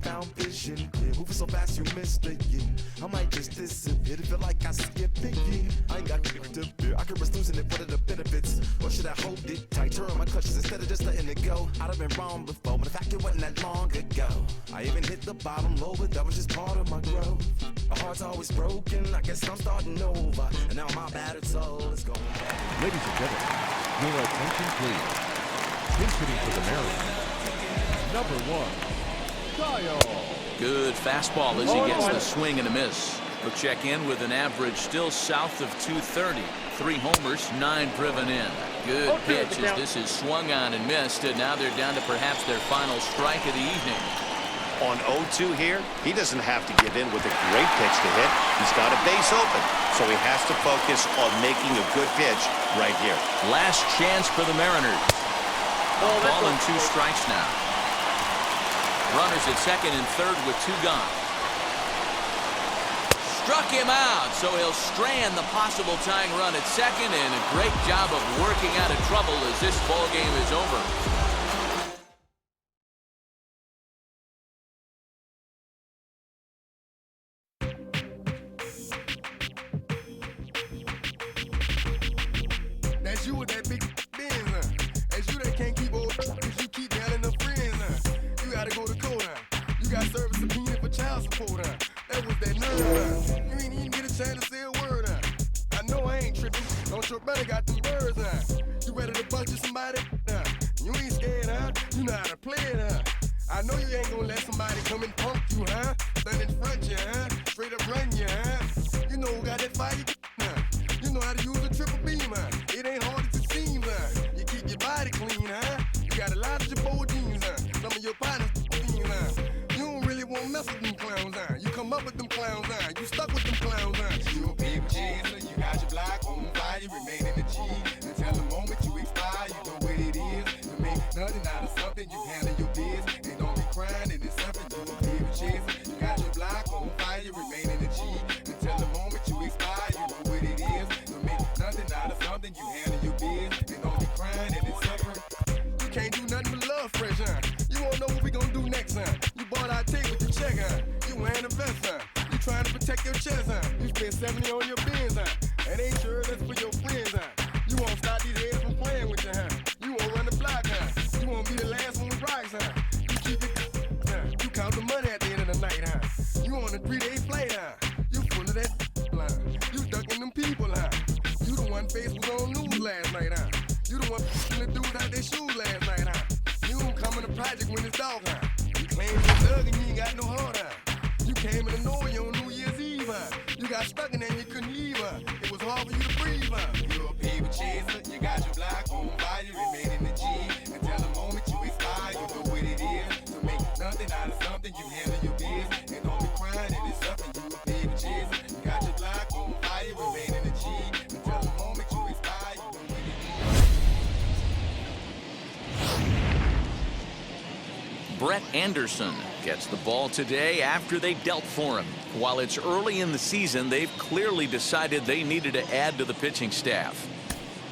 found vision. Yeah, moving so fast you missed it. Yeah, I might just disappear. It feel like I skipped it. Yeah, I ain't got to fear. I could risk losing it. What are the benefits? Or should I hold it tight? Turn my clutches instead of just letting it go. I'd have been wrong before, but the fact it wasn't that long ago. I even hit the bottom low, but that was just part of my growth. My heart's always broken. I guess I'm starting over, and now my battered soul is going back. Ladies and gentlemen, your attention please. Pinch hitting for the Mariners. Number 1, Kyle. Good fastball as he gets the swing and a miss. He'll check in with an average still south of 230. 3 homers, 9 driven in. Good pitch as this is swung on and missed, and now they're down to perhaps their final strike of the evening. On 0-2 here, he doesn't have to give in with a great pitch to hit. He's got a base open, so he has to focus on making a good pitch right here. Last chance for the Mariners. Ball and 2 strikes now. Runners at second and third with 2 gone. Struck him out, so he'll strand the possible tying run at second, and a great job of working out of trouble as this ball game is over. That's you with that big Benz, huh? That's you that can't keep old cause you keep down enough friends, huh? You gotta go to court, huh? You got service subpoena for child support, huh? That was that nerve, huh? You ain't even get a chance to say a word, huh? I know I ain't tripping. Don't your brother got them birds, huh? You ready to bust you somebody, huh? You ain't scared, huh? You know how to play it, huh? I know you ain't gonna let somebody come and punk you, huh? Stand in front you, huh? Straight up run you, huh? You know who got that fire, huh? You know how to use a triple beam, huh? It ain't hard as it seems, huh? You keep your body clean, huh? You got a lot of your bold jeans, huh? Some of your partners, huh? You don't really want to mess with them clowns, huh? You come up with them clowns, huh? You stuck with them clowns, huh? You a paper chaser, you got your block on fire, you remain in the G. Until the moment you expire, you know what it is. You make nothing out of something, you handle your biz. And don't be crying, and it's something you a paper chaser. You got your block on fire, you remain in the G. Until the moment you expire, you know what it is. You make nothing out of something, you handle your biz. And don't be crying, and it's suffering. You can't do nothing but love fresh, huh? You won't know what we gonna do next, huh? You bought our tape with your check, huh? You wearing a vest, huh? You trying to protect your chest, huh? You spent 70 on your bins, huh? That ain't sure that's for your friends, huh? You won't stop these heads from playing with you, huh? You won't run the block, huh? You won't be the last one with rocks, huh? You keep it, huh? You count the money at the end of the night, huh? You on a 3-day flight, huh? You full of that line. You ducking them people, huh? You the one face was on news last night, huh? You the one the dudes out their shoes last night, huh? You don't come in the project when it's dark, huh? You claim you're thug and you ain't got no heart, huh? You came in the North on New Year's Eve, huh? You got stuck and then you couldn't leave, huh? It was hard for you to breathe, huh? You a paper chaser, you got your block on fire, you remain in the G. Until the moment you expire, you know what it is. To make nothing out of something, you handle your biz. And don't be crying, it is something you a paper chaser. You got your block on fire, you remain in the G. Until the moment you expire, you know what it is. Brett Anderson gets the ball today after they dealt for him. While it's early in the season, they've clearly decided they needed to add to the pitching staff.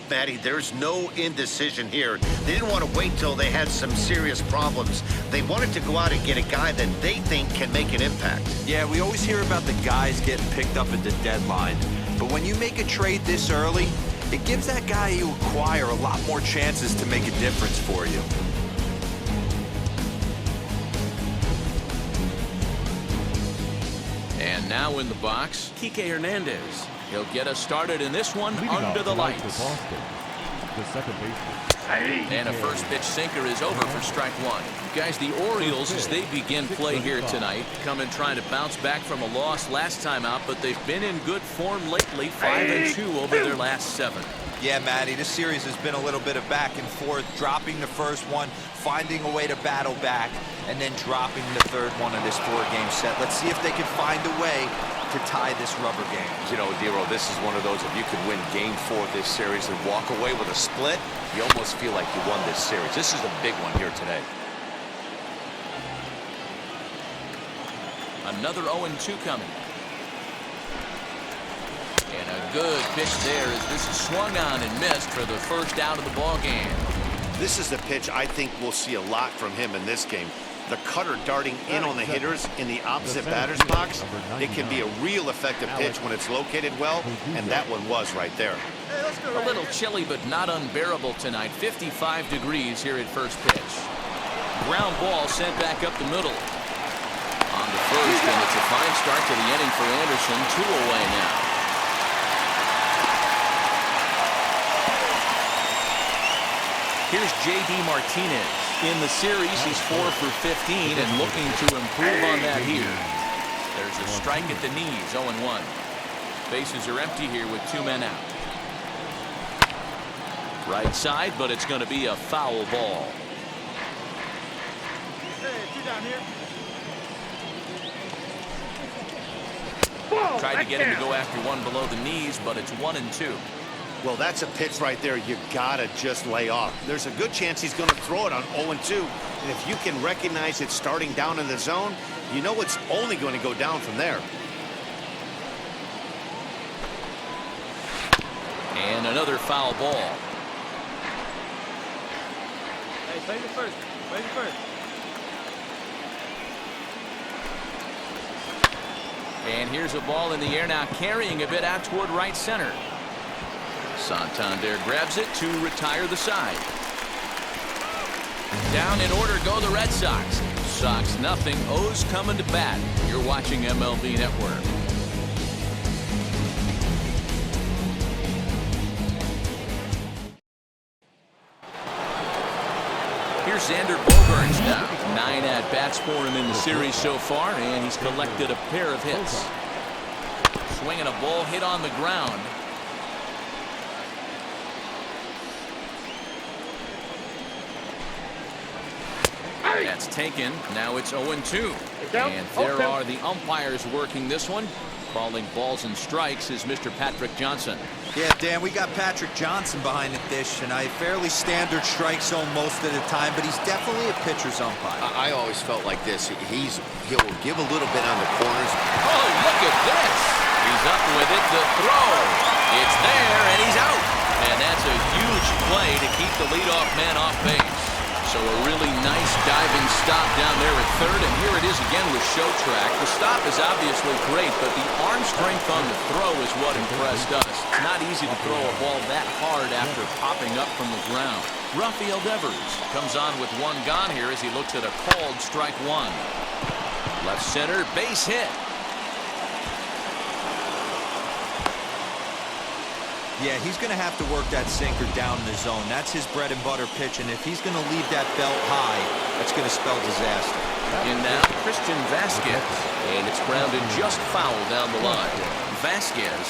Matty, there's no indecision here. They didn't want to wait till they had some serious problems. They wanted to go out and get a guy that they think can make an impact. Yeah, we always hear about the guys getting picked up at the deadline. But when you make a trade this early, it gives that guy you acquire a lot more chances to make a difference for you. And now in the box, Kike Hernandez. He'll get us started in this one under the lights. The second baseman. And a first pitch sinker is over for strike 1. Guys, the Orioles, as they begin play here tonight, come and trying to bounce back from a loss last time out, but they've been in good form lately, 5-2 over their last 7. Yeah, Matty, this series has been a little bit of back and forth, dropping the first one, finding a way to battle back, and then dropping the third one of this 4-game set. Let's see if they can find a way to tie this rubber game. You know, Dero, this is one of those, if you could win Game 4 of this series and walk away with a split, you almost feel like you won this series. This is a big one here today. Another 0-2 coming. And a good pitch there as this is swung on and missed for the first out of the ball game. This is the pitch I think we'll see a lot from him in this game. The cutter darting in on the hitters in the opposite batter's box, it can be a real effective pitch when it's located well, and that one was right there. A little chilly, but not unbearable tonight. 55 degrees here at first pitch. Ground ball sent back up the middle. On to first, and it's a fine start to the inning for Anderson. 2 away now. Here's J.D. Martinez. In the series, he's 4 for 15 and looking to improve on that here. There's a strike at the knees, 0-1. Bases are empty here with 2 men out. Right side, but it's going to be a foul ball. Tried to get him to go after one below the knees, but it's 1-2. Well, that's a pitch right there you gotta just lay off. There's a good chance he's going to throw it on 0-2, and if you can recognize it starting down in the zone, you know it's only going to go down from there. And another foul ball. Hey, play it first. Play it first. And here's a ball in the air now, carrying a bit out toward right center. Santander grabs it to retire the side. Down in order go the Red Sox. Sox nothing. O's coming to bat. You're watching MLB Network. Here's Xander Bogaerts now. 9 at-bats for him in the series so far, and he's collected a pair of hits. Swinging a ball hit on the ground. That's taken. Now it's 0-2. And there are the umpires working this one. Calling balls and strikes is Mr. Patrick Johnson. Yeah, Dan, we got Patrick Johnson behind the dish, and a fairly standard strike zone most of the time, but he's definitely a pitcher's umpire. I always felt like this. He'll give a little bit on the corners. Oh, look at this. He's up with it. The throw. It's there, and he's out. And that's a huge play to keep the leadoff man off base. So a really nice diving stop down there at third, and here it is again with show track. The stop is obviously great, but the arm strength on the throw is what impressed us. It's not easy to throw a ball that hard after popping up from the ground. Rafael Devers comes on with 1 gone here as he looks at a called strike 1. Left center, base hit. Yeah, he's going to have to work that sinker down in the zone. That's his bread and butter pitch, and if he's going to leave that belt high, that's going to spell disaster. In now, Christian Vasquez, and it's grounded just foul down the line. Vasquez,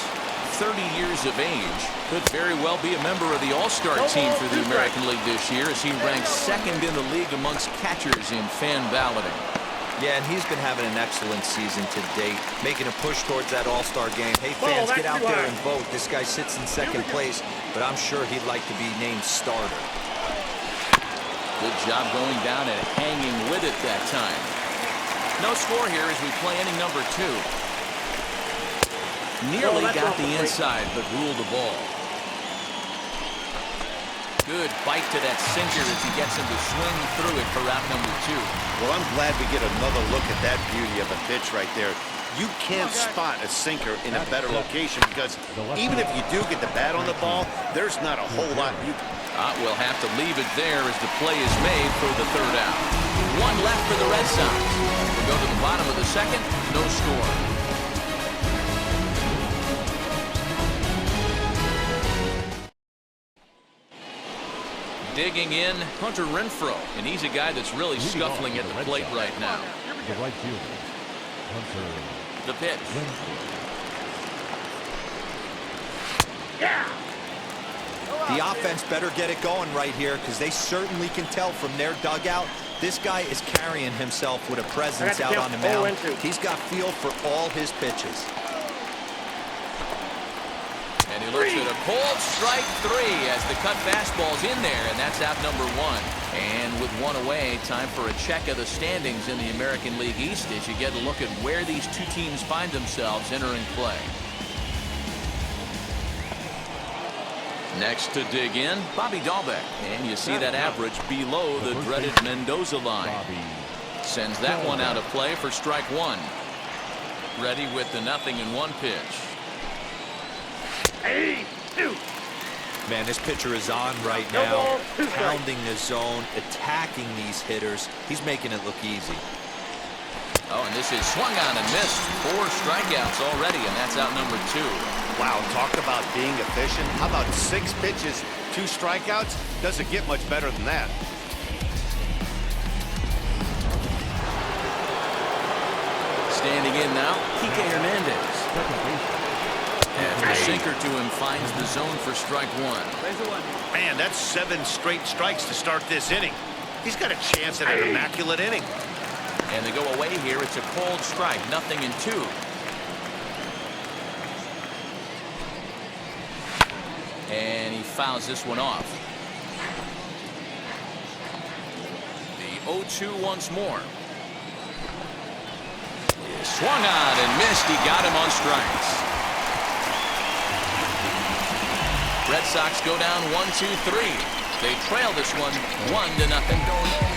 30 years of age, could very well be a member of the All-Star team for the American League this year as he ranks 2nd in the league amongst catchers in fan balloting. Yeah, and he's been having an excellent season to date, making a push towards that All-Star game. Hey, fans, get out there and vote. This guy sits in 2nd place, but I'm sure he'd like to be named starter. Good job going down and hanging with it that time. No score here as we play inning number 2. Nearly got the inside, but ruled the ball. Good bite to that sinker as he gets him to swing through it for out number 2. Well, I'm glad we get another look at that beauty of a pitch right there. You can't spot a sinker in a better location because even if you do get the bat on the ball, there's not a whole lot you can. We'll have to leave it there as the play is made for the 3rd out. 1 left for the Red Sox. We'll go to the bottom of the 2nd. No score. Digging in, Hunter Renfroe, and he's a guy that's really scuffling at the plate right now. The right fielder, Hunter. The pitch. The offense better get it going right here because they certainly can tell from their dugout this guy is carrying himself with a presence out on the mound. He's got feel for all his pitches. And he looks at a cold strike 3 as the cut fastball's in there, and that's out number 1. And with 1 away, time for a check of the standings in the American League East as you get a look at where these 2 teams find themselves entering play. Next to dig in, Bobby Dahlbeck. And you see that average below the dreaded Mendoza line. Sends that one out of play for strike one. Ready with the 0-1 pitch. Man, this pitcher is on right now, pounding the zone, attacking these hitters. He's making it look easy. Oh, and this is swung on and missed. 4 strikeouts already, and that's out number 2. Wow, talk about being efficient. How about 6 pitches, 2 strikeouts? Doesn't get much better than that. Standing in now, Kike Hernandez. And the sinker to him finds the zone for strike one. Man, that's 7 straight strikes to start this inning. He's got a chance at an immaculate inning. And they go away here. It's a cold strike, 0-2. And he fouls this one off. The 0-2 once more. Swung on and missed. He got him on strikes. Red Sox go down 1-2-3. They trail this one 1-0.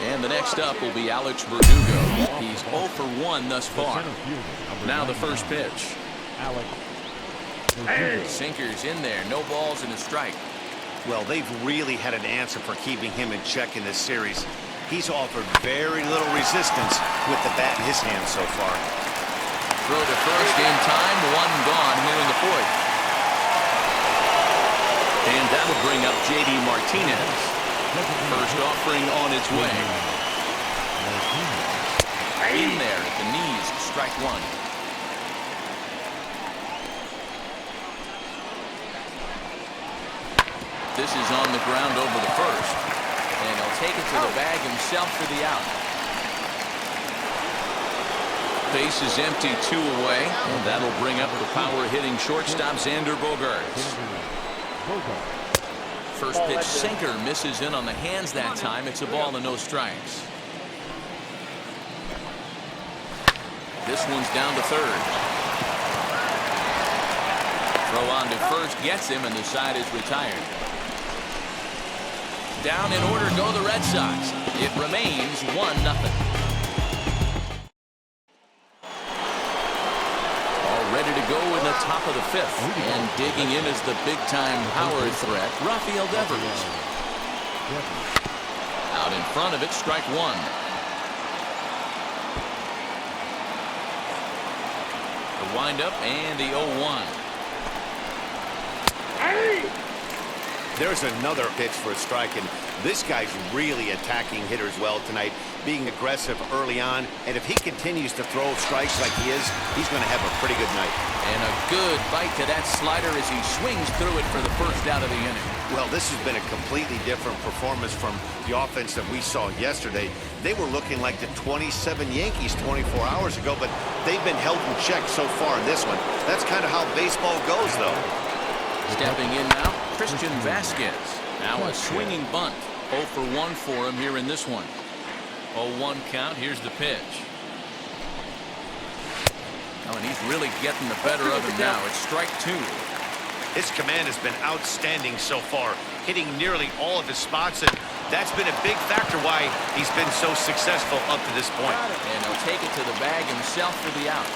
And the next up will be Alex Verdugo. He's 0 for 1 thus far. Now the first pitch. Sinkers in there. No balls and a strike. Well, they've really had an answer for keeping him in check in this series. He's offered very little resistance with the bat in his hand so far. Throw to first in time. 1 gone here in the 4th. And that'll bring up J.D. Martinez. First offering on its way. In there at the knees. Strike one. This is on the ground over the first. And he'll take it to the bag himself for the out. Base is empty, 2 away. And that'll bring up the power-hitting shortstop Xander Bogaerts. First pitch sinker misses in on the hands that time. It's a ball and no strikes. This one's down to third. Throw on to first gets him, and the side is retired. Down in order go the Red Sox. It remains 1-0. Ready to go in the top of the 5th. And digging in is the big-time power threat, Rafael Devers. Out in front of it, strike one. The windup and the 0-1. There's another pitch for a strike, and this guy's really attacking hitters well tonight, being aggressive early on, and if he continues to throw strikes like he is, he's going to have a pretty good night. And a good bite to that slider as he swings through it for the first out of the inning. Well, this has been a completely different performance from the offense that we saw yesterday. They were looking like the 27 Yankees 24 hours ago, but they've been held in check so far in this one. That's kind of how baseball goes, though. Stepping in now, Christian Vasquez. Now a swinging bunt. 0 for 1 for him here in this one. 0-1 count. Here's the pitch. Oh, and he's really getting the better of him now. It's strike 2. His command has been outstanding so far, hitting nearly all of his spots, and that's been a big factor why he's been so successful up to this point. And he'll take it to the bag himself for the out.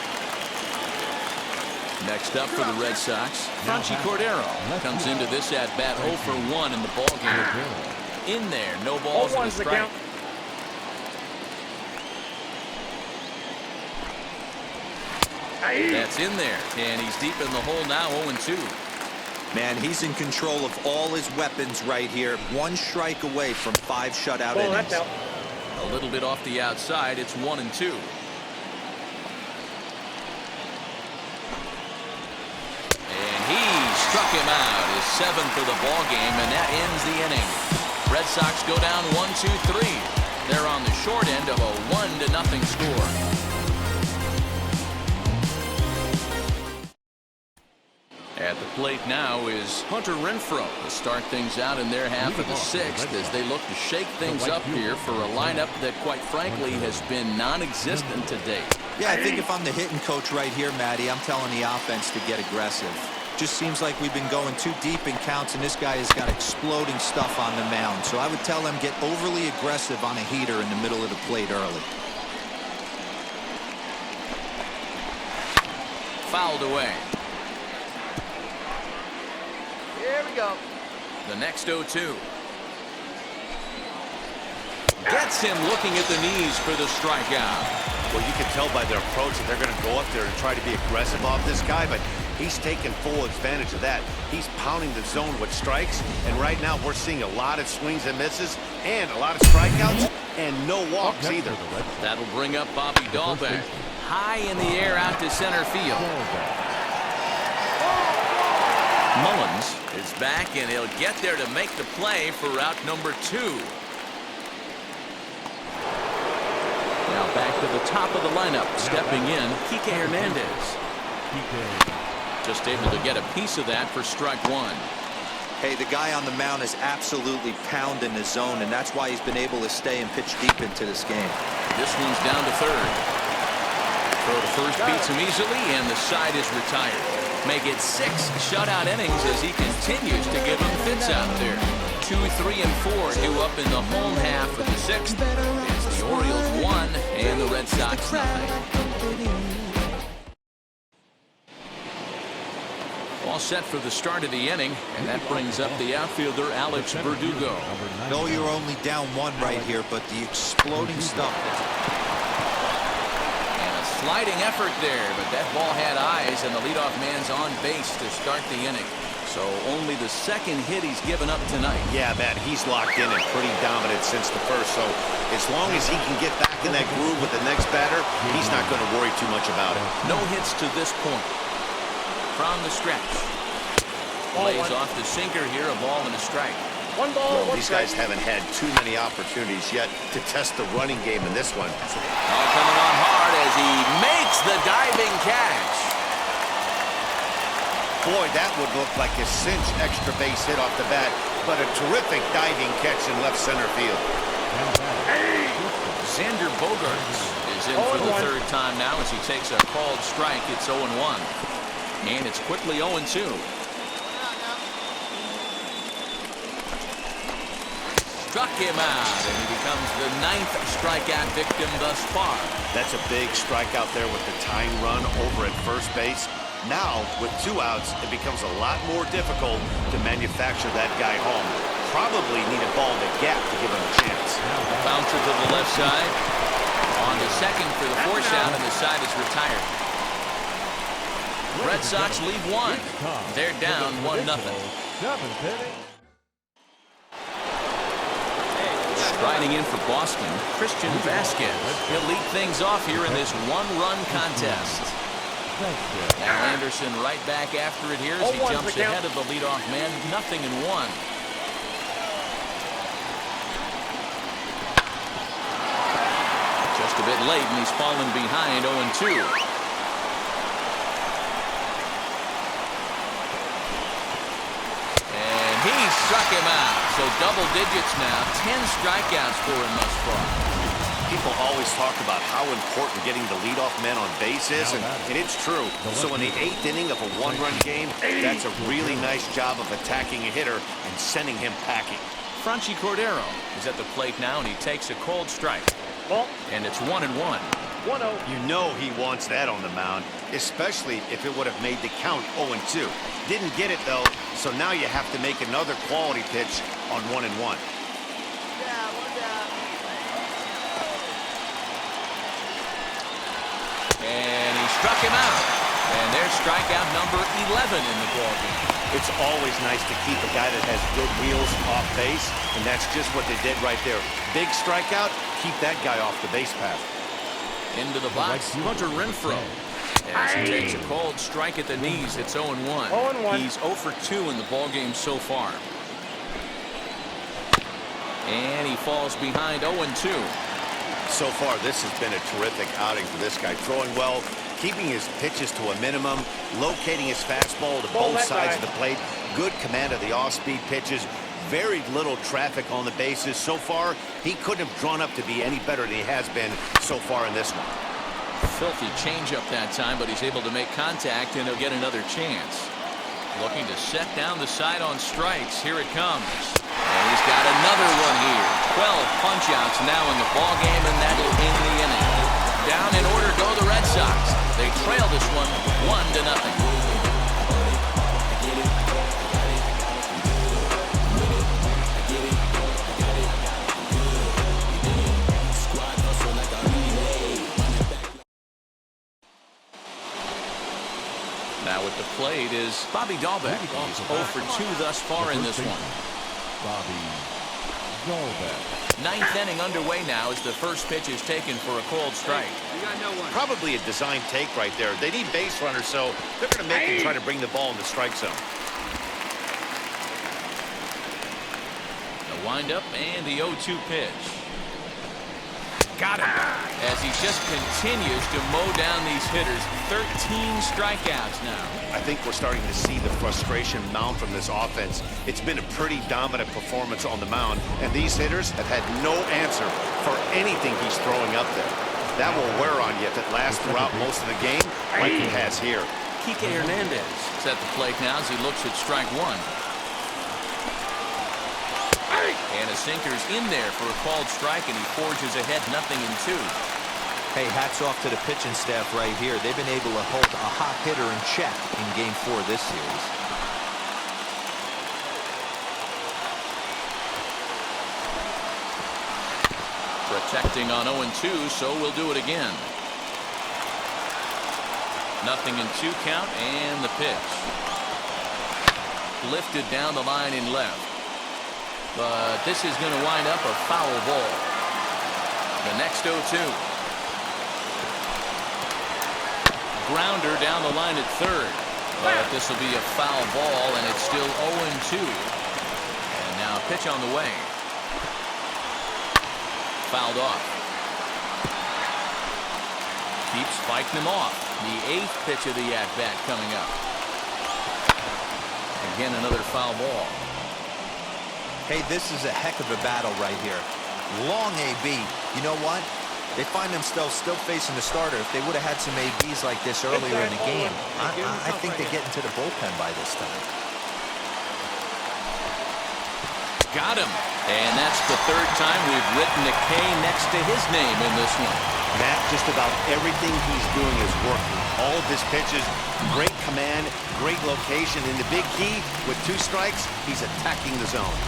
Next up for the Red Sox, Franchy Cordero comes into this at-bat 0 for 1 in the ballgame. In there, no balls and a strike. That's in there, and he's deep in the hole now, 0-2. Man, he's in control of all his weapons right here. 1 strike away from 5 shutout innings. A little bit off the outside, it's 1-2. Struck him out, his 7th of the ball game, and that ends the inning. Red Sox go down 1-2-3. They're on the short end of a 1-0 score. At the plate now is Hunter Renfroe to start things out in their half of the 6th as they look to shake things up here for a lineup that, quite frankly, has been non-existent to date. Yeah, I think if I'm the hitting coach right here, Matty, I'm telling the offense to get aggressive. Just seems like we've been going too deep in counts, and this guy has got exploding stuff on the mound. So I would tell him get overly aggressive on a heater in the middle of the plate early. Fouled away. Here we go. The next 0-2. Gets him looking at the knees for the strikeout. Well, you can tell by their approach that they're going to go up there and try to be aggressive off this guy, but he's taking full advantage of that. He's pounding the zone with strikes, and right now we're seeing a lot of swings and misses and a lot of strikeouts and no walks either. That'll bring up Bobby Dahlbeck. High in the air out to center field. Mullins is back, and he'll get there to make the play for route number 2. Now back to the top of the lineup, stepping in, Kike Hernandez. Just able to get a piece of that for strike 1. Hey, the guy on the mound is absolutely pounding the zone, and that's why he's been able to stay and pitch deep into this game. This one's down to third. Throw to first beats him easily, and the side is retired. Make it 6 shutout innings as he continues to give him fits out there. 2, 3, and 4 due up in the home half of the 6th. It's the Orioles 1 and the Red Sox 9. All set for the start of the inning, and that brings up the outfielder Alex Verdugo. No, you're only down 1 right here, but the exploding stuff. Sliding effort there, but that ball had eyes, and the leadoff man's on base to start the inning. So only the second hit he's given up tonight. Yeah, Matt, he's locked in and pretty dominant since the first. So as long as he can get back in that groove with the next batter, he's not going to worry too much about it. No hits to this point. From the stretch. Lays off the sinker here, a ball and a strike. 1 ball, 1 These guys haven't had too many opportunities yet to test the running game in this one. All coming on hard as he makes the diving catch. Boy, that would look like a cinch extra base hit off the bat, but a terrific diving catch in left center field. Xander Bogaerts is in for the 3rd time now as he takes a called strike. It's 0-1. And it's quickly 0-2. Struck him out, and he becomes the 9th strikeout victim thus far. That's a big strikeout there with the tying run over at first base. Now, with 2 outs, it becomes a lot more difficult to manufacture that guy home. Probably need a ball in the gap to give him a chance. Bouncer to the left side. On to second for the force out, and the side is retired. Red Sox lead 1. They're down 1-0. Striding in for Boston, Christian Vasquez. He'll lead things off here in this 1-run contest. Now Anderson right back after it here as he jumps ahead of the leadoff man. 0-1. Just a bit late, and he's fallen behind 0-2. He struck him out. So double digits now. 10 strikeouts for him thus far. People always talk about how important getting the leadoff man on base is, and it's true. So in the 8th inning of a 1-run game, that's a really nice job of attacking a hitter and sending him packing. Franchy Cordero is at the plate now, and he takes a cold strike. Ball. And it's 1-1. 1-0. You know he wants that on the mound, especially if it would have made the count 0-2. Didn't get it, though, so now you have to make another quality pitch on 1-1. And he struck him out. And there's strikeout number 11 in the ballgame. It's always nice to keep a guy that has good wheels off base, and that's just what they did right there. Big strikeout, keep that guy off the base path. Into the box, Hunter Renfroe. As he takes a cold strike at the knees, it's 0-1. 0-1. He's 0 for 2 in the ballgame so far. And he falls behind 0-2. So far, this has been a terrific outing for this guy. Throwing well, keeping his pitches to a minimum, locating his fastball to both sides of the plate, good command of the off-speed pitches, very little traffic on the bases. So far, he couldn't have drawn up to be any better than he has been so far in this one. Filthy changeup that time, but he's able to make contact, and he'll get another chance. Looking to set down the side on strikes. Here it comes. And he's got another one here. 12 punch-outs now in the ball game, and that'll end the inning. Down in order go the Red Sox. They trail this one 1-0. Now at the plate is Bobby Dahlbeck. He's 0 for 2 thus far in this one. Bobby Dahlbeck. Ninth inning underway now as the first pitch is taken for a called strike. Probably a design take right there. They need base runners, so they're going to make him try to bring the ball in the strike zone. The windup and the 0-2 pitch. Got him. As he just continues to mow down these hitters. 13 strikeouts now. I think we're starting to see the frustration mount from this offense. It's been a pretty dominant performance on the mound, and these hitters have had no answer for anything he's throwing up there. That will wear on you if it lasts throughout most of the game, like it has here. Kike Hernandez is at the plate now as he looks at strike one. And a sinker's in there for a called strike, and he forges ahead 0-2. Hey, hats off to the pitching staff right here. They've been able to hold a hot hitter in check in Game 4 of this series. Protecting on 0-2, so we'll do it again. 0-2 count, and the pitch. Lifted down the line in left. But this is going to wind up a foul ball. The next 0-2. Grounder down the line at third. But this will be a foul ball, and it's still 0-2. And now a pitch on the way. Fouled off. Keeps fighting him off. The 8th pitch of the at-bat coming up. Again, another foul ball. Hey, this is a heck of a battle right here. Long AB. You know what? They find themselves still facing the starter. If they would have had some ABs like this earlier in the game, I think they get into the bullpen by this time. Got him. And that's the 3rd time we've written a K next to his name in this one. Matt, just about everything he's doing is working. All of his pitches, great command, great location. And the big key, with 2 strikes, he's attacking the zone.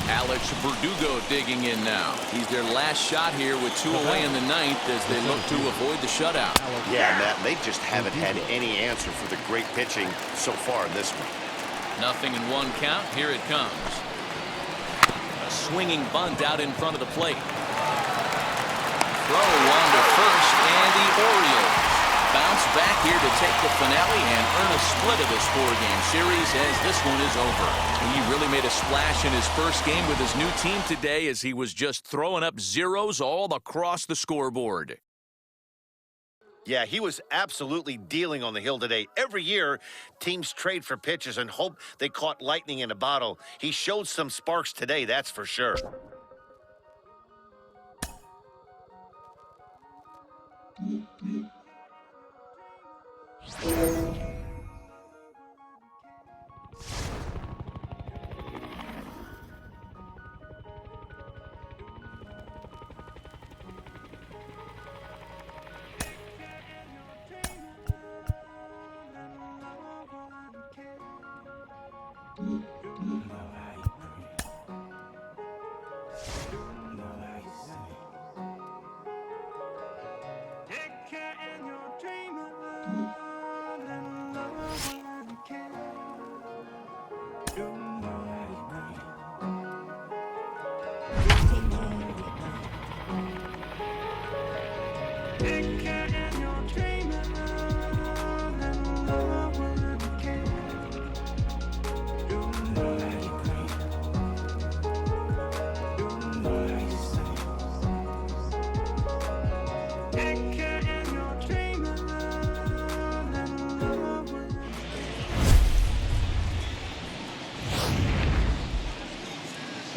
Alex Verdugo digging in now. He's their last shot here with 2 away in the 9th as they look to avoid the shutout. Yeah, Matt, they just haven't had any answer for the great pitching so far in this one. 0-1 count. Here it comes. A swinging bunt out in front of the plate. Throw on to first, and the Orioles bounce back here to take the finale and earn a split of this 4-game series as this one is over. He really made a splash in his first game with his new team today as he was just throwing up zeros all across the scoreboard. Yeah, he was absolutely dealing on the hill today. Every year, teams trade for pitchers and hope they caught lightning in a bottle. He showed some sparks today, that's for sure.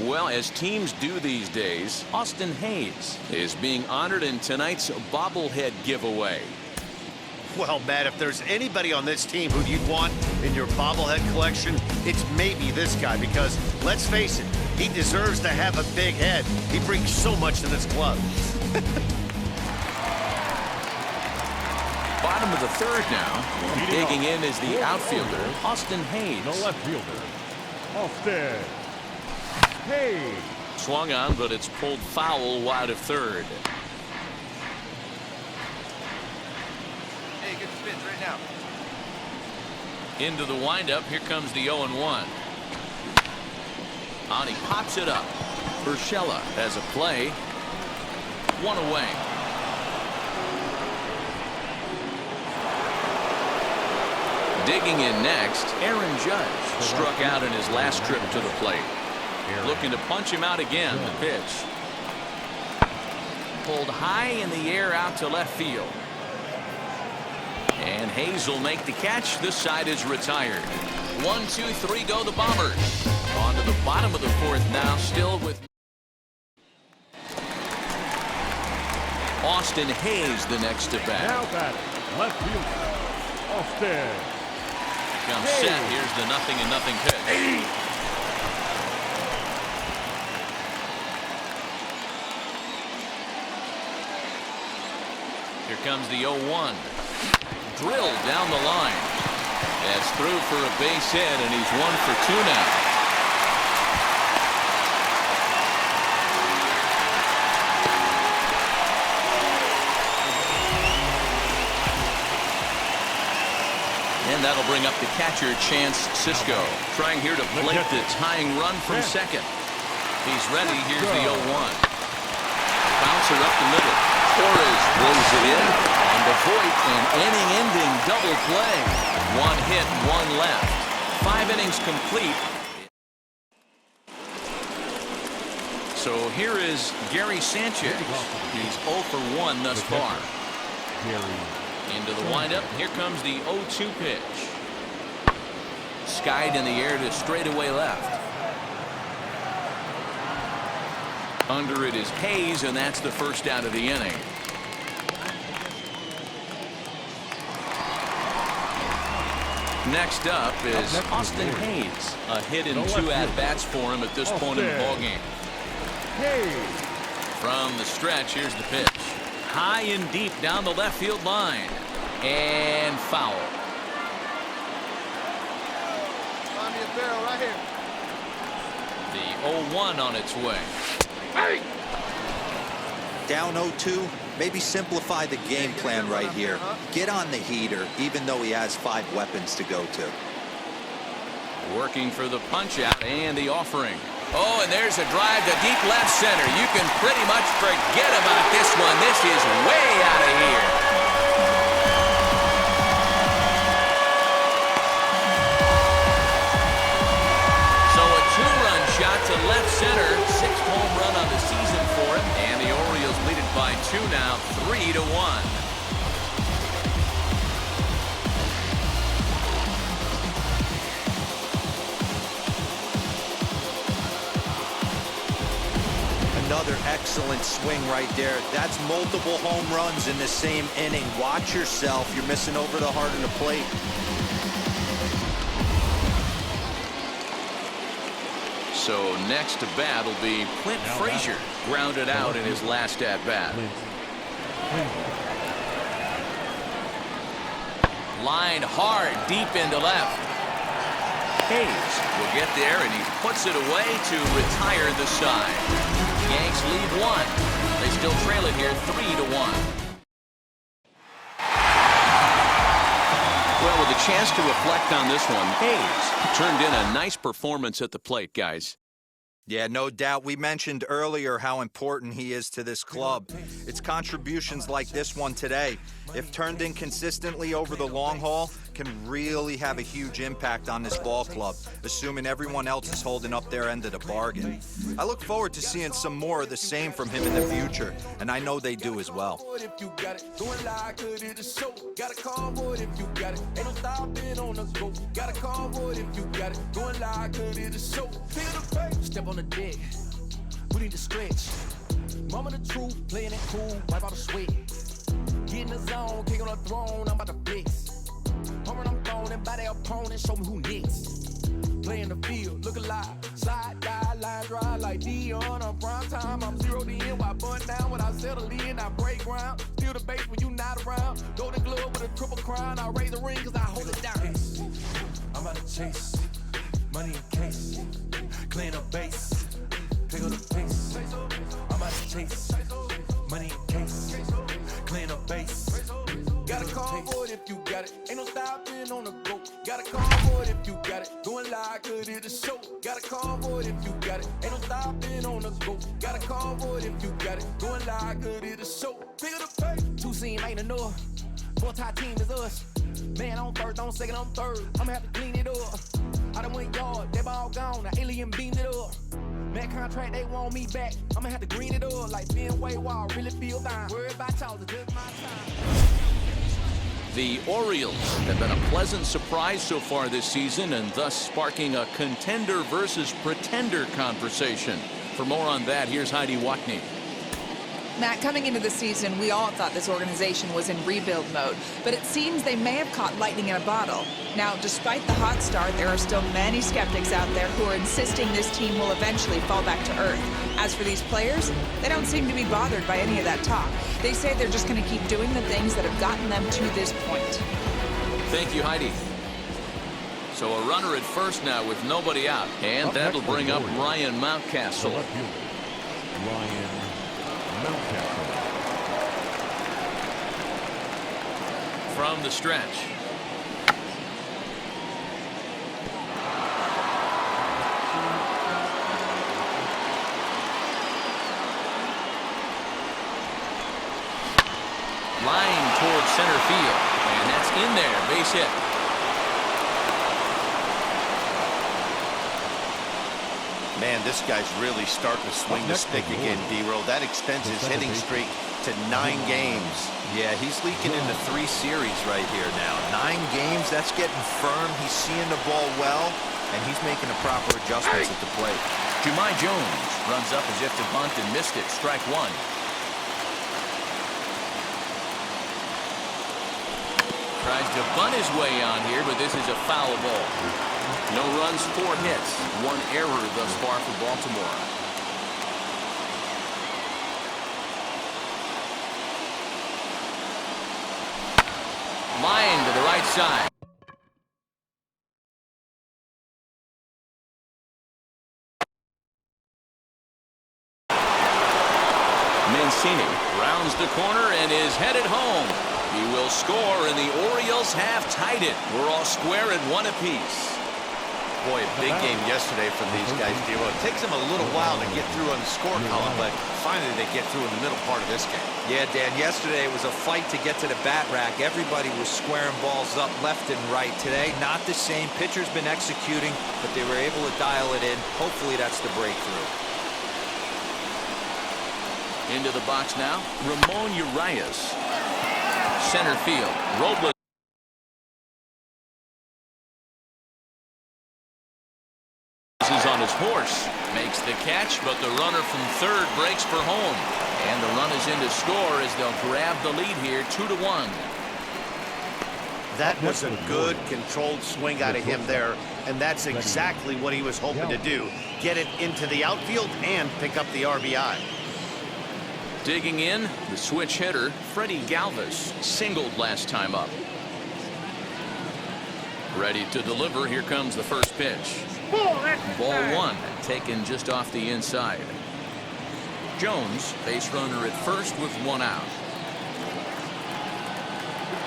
Well, as teams do these days, Austin Hayes is being honored in tonight's bobblehead giveaway. Well, Matt, if there's anybody on this team who you'd want in your bobblehead collection, it's maybe this guy, because let's face it, he deserves to have a big head. He brings so much to this club. Bottom of the third now. Digging in is the outfielder, Austin Hayes. The left fielder, Austin Hayes. Swung on, but it's pulled foul wide of third. Hey, good spins right now. Into the windup. Here comes the 0-1. On, he pops it up. Urshela has a play. One away. Digging in next, Aaron Judge struck out in his last trip to the plate. Looking to punch him out again. The pitch. Pulled high in the air out to left field. And Hayes will make the catch. This side is retired. 1, 2, 3 go the Bombers. On to the bottom of the fourth now, still with Austin Hayes the next to bat. Now batting, left fielder, Austin Comes set. Here's the 0-0 pitch. Here comes the 0-1. Drilled down the line. That's through for a base hit, and he's 1 for 2 now. And that'll bring up the catcher, Chance Sisco. Trying here to plate the tying run from second. He's ready. Here's the 0-1. Bouncer up the middle. Torres throws it in. And to Voit, an inning-ending double play. 1 hit, 1 left. 5 innings complete. So here is Gary Sanchez. He's 0 for 1 thus far. Into the windup. Here comes the 0-2 pitch. Skied in the air to straightaway left. Under it is Hayes, and that's the first out of the inning. Next up is Austin Hayes. A hit in 2 at-bats for him at this point in the ballgame. From the stretch, here's the pitch. High and deep down the left field line. And foul. Find me a barrel right here. The 0-1 on its way. Hey! Down 0-2. Maybe simplify the game plan right here. Get on the heater, even though he has 5 weapons to go to. Working for the punch out and the offering. Oh, and there's a drive to deep left center. You can pretty much forget about this one. This is way out of here. So a 2-run shot to left center. 6th home run on the season for him. And the Orioles lead it by 2 now, 3-1. Another excellent swing right there. That's multiple home runs in the same inning. Watch yourself. You're missing over the heart of the plate. So next to bat will be Clint Frazier. Grounded out in his last at-bat. Lined hard deep into left. Hayes will get there, and he puts it away to retire the side. Yanks lead 1. They still trail it here 3-1. Well, with a chance to reflect on this one, Hayes turned in a nice performance at the plate, guys. Yeah, no doubt. We mentioned earlier how important he is to this club. It's contributions like this one today, if turned in consistently over the long haul, can really have a huge impact on this ball club, assuming everyone else is holding up their end of the bargain. I look forward to seeing some more of the same from him in the future, and I know they do as well. Step on the deck, we need to stretch. Mama the truth, playing it cool, wipe out the sweat. Get in the zone, kick on the throne, I'm about to fix. Home run, I'm thrown by their opponent, show me who next. Play in the field, look alive. Slide, die, line drive like Dion on prime time. I'm 0 to end, why bunt down when I settle in, I break ground. Steal the base when you not around. Golden glove with a triple crown. I raise the ring cause I hold it down. I'm about to chase, money in case. Clean up base, pick up the pace. I'm about to chase, money in case. Clean up base. Got a call for it if you got it. Ain't no stopping on the go. Got a call for it if you got it. Going live, could it a show? Got a call for it if you got it. Ain't no stopping on the go. Got a call for it if you got it. Going live, could it a show? Pick up the pace. Two seam ain't enough. Four-tie team is us. Man on first, on second, on third. I'ma have to clean it up. I done went yard, they ball gone. The alien beamed it up. Man contract, they want me back. I'ma have to green it up like Fenway Wall. Really feel fine. Worry about y'all, it's just my time. The Orioles have been a pleasant surprise so far this season and thus sparking a contender versus pretender conversation. For more on that, here's Heidi Watney. Matt, coming into the season, we all thought this organization was in rebuild mode, but it seems they may have caught lightning in a bottle. Now, despite the hot start, there are still many skeptics out there who are insisting this team will eventually fall back to earth. As for these players, they don't seem to be bothered by any of that talk. They say they're just going to keep doing the things that have gotten them to this point. Thank you, Heidi. So a runner at first now with nobody out, and that'll bring up Ryan Mountcastle. Ryan Mountcastle. From the stretch. Line towards center field, and that's in there, base hit. Man, this guy's really starting to swing the stick again, D-Roll. That extends his hitting streak to 9 games. Yeah, he's leaking into 3 series right here now. 9 games, that's getting firm. He's seeing the ball well, and he's making the proper adjustments at the plate. Jumai Jones runs up as if to bunt and missed it. Strike one. Tries to bunt his way on here, but this is a foul ball. No runs, 4 hits, 1 error thus far for Baltimore. Line to the right side. Mancini rounds the corner and is headed home. He will score, and the Orioles have tied it. We're all square at 1 apiece. Boy, a big game yesterday from these guys, D-Roll. It takes them a little while to get through on the score column, but finally they get through in the middle part of this game. Yeah, Dan, yesterday it was a fight to get to the bat rack. Everybody was squaring balls up left and right. Today, not the same. Pitcher's been executing, but they were able to dial it in. Hopefully that's the breakthrough. Into the box now, Ramon Urias. Center field, Robles is on his horse, makes the catch, but the runner from third breaks for home, and the run is in to score as they'll grab the lead here, 2-1. That was a good controlled swing out of him there, and that's exactly what he was hoping to do. Get it into the outfield and pick up the RBI. Digging in, the switch hitter, Freddie Galvis, singled last time up. Ready to deliver, here comes the first pitch. Ball 1, taken just off the inside. Jones, base runner at first with 1 out.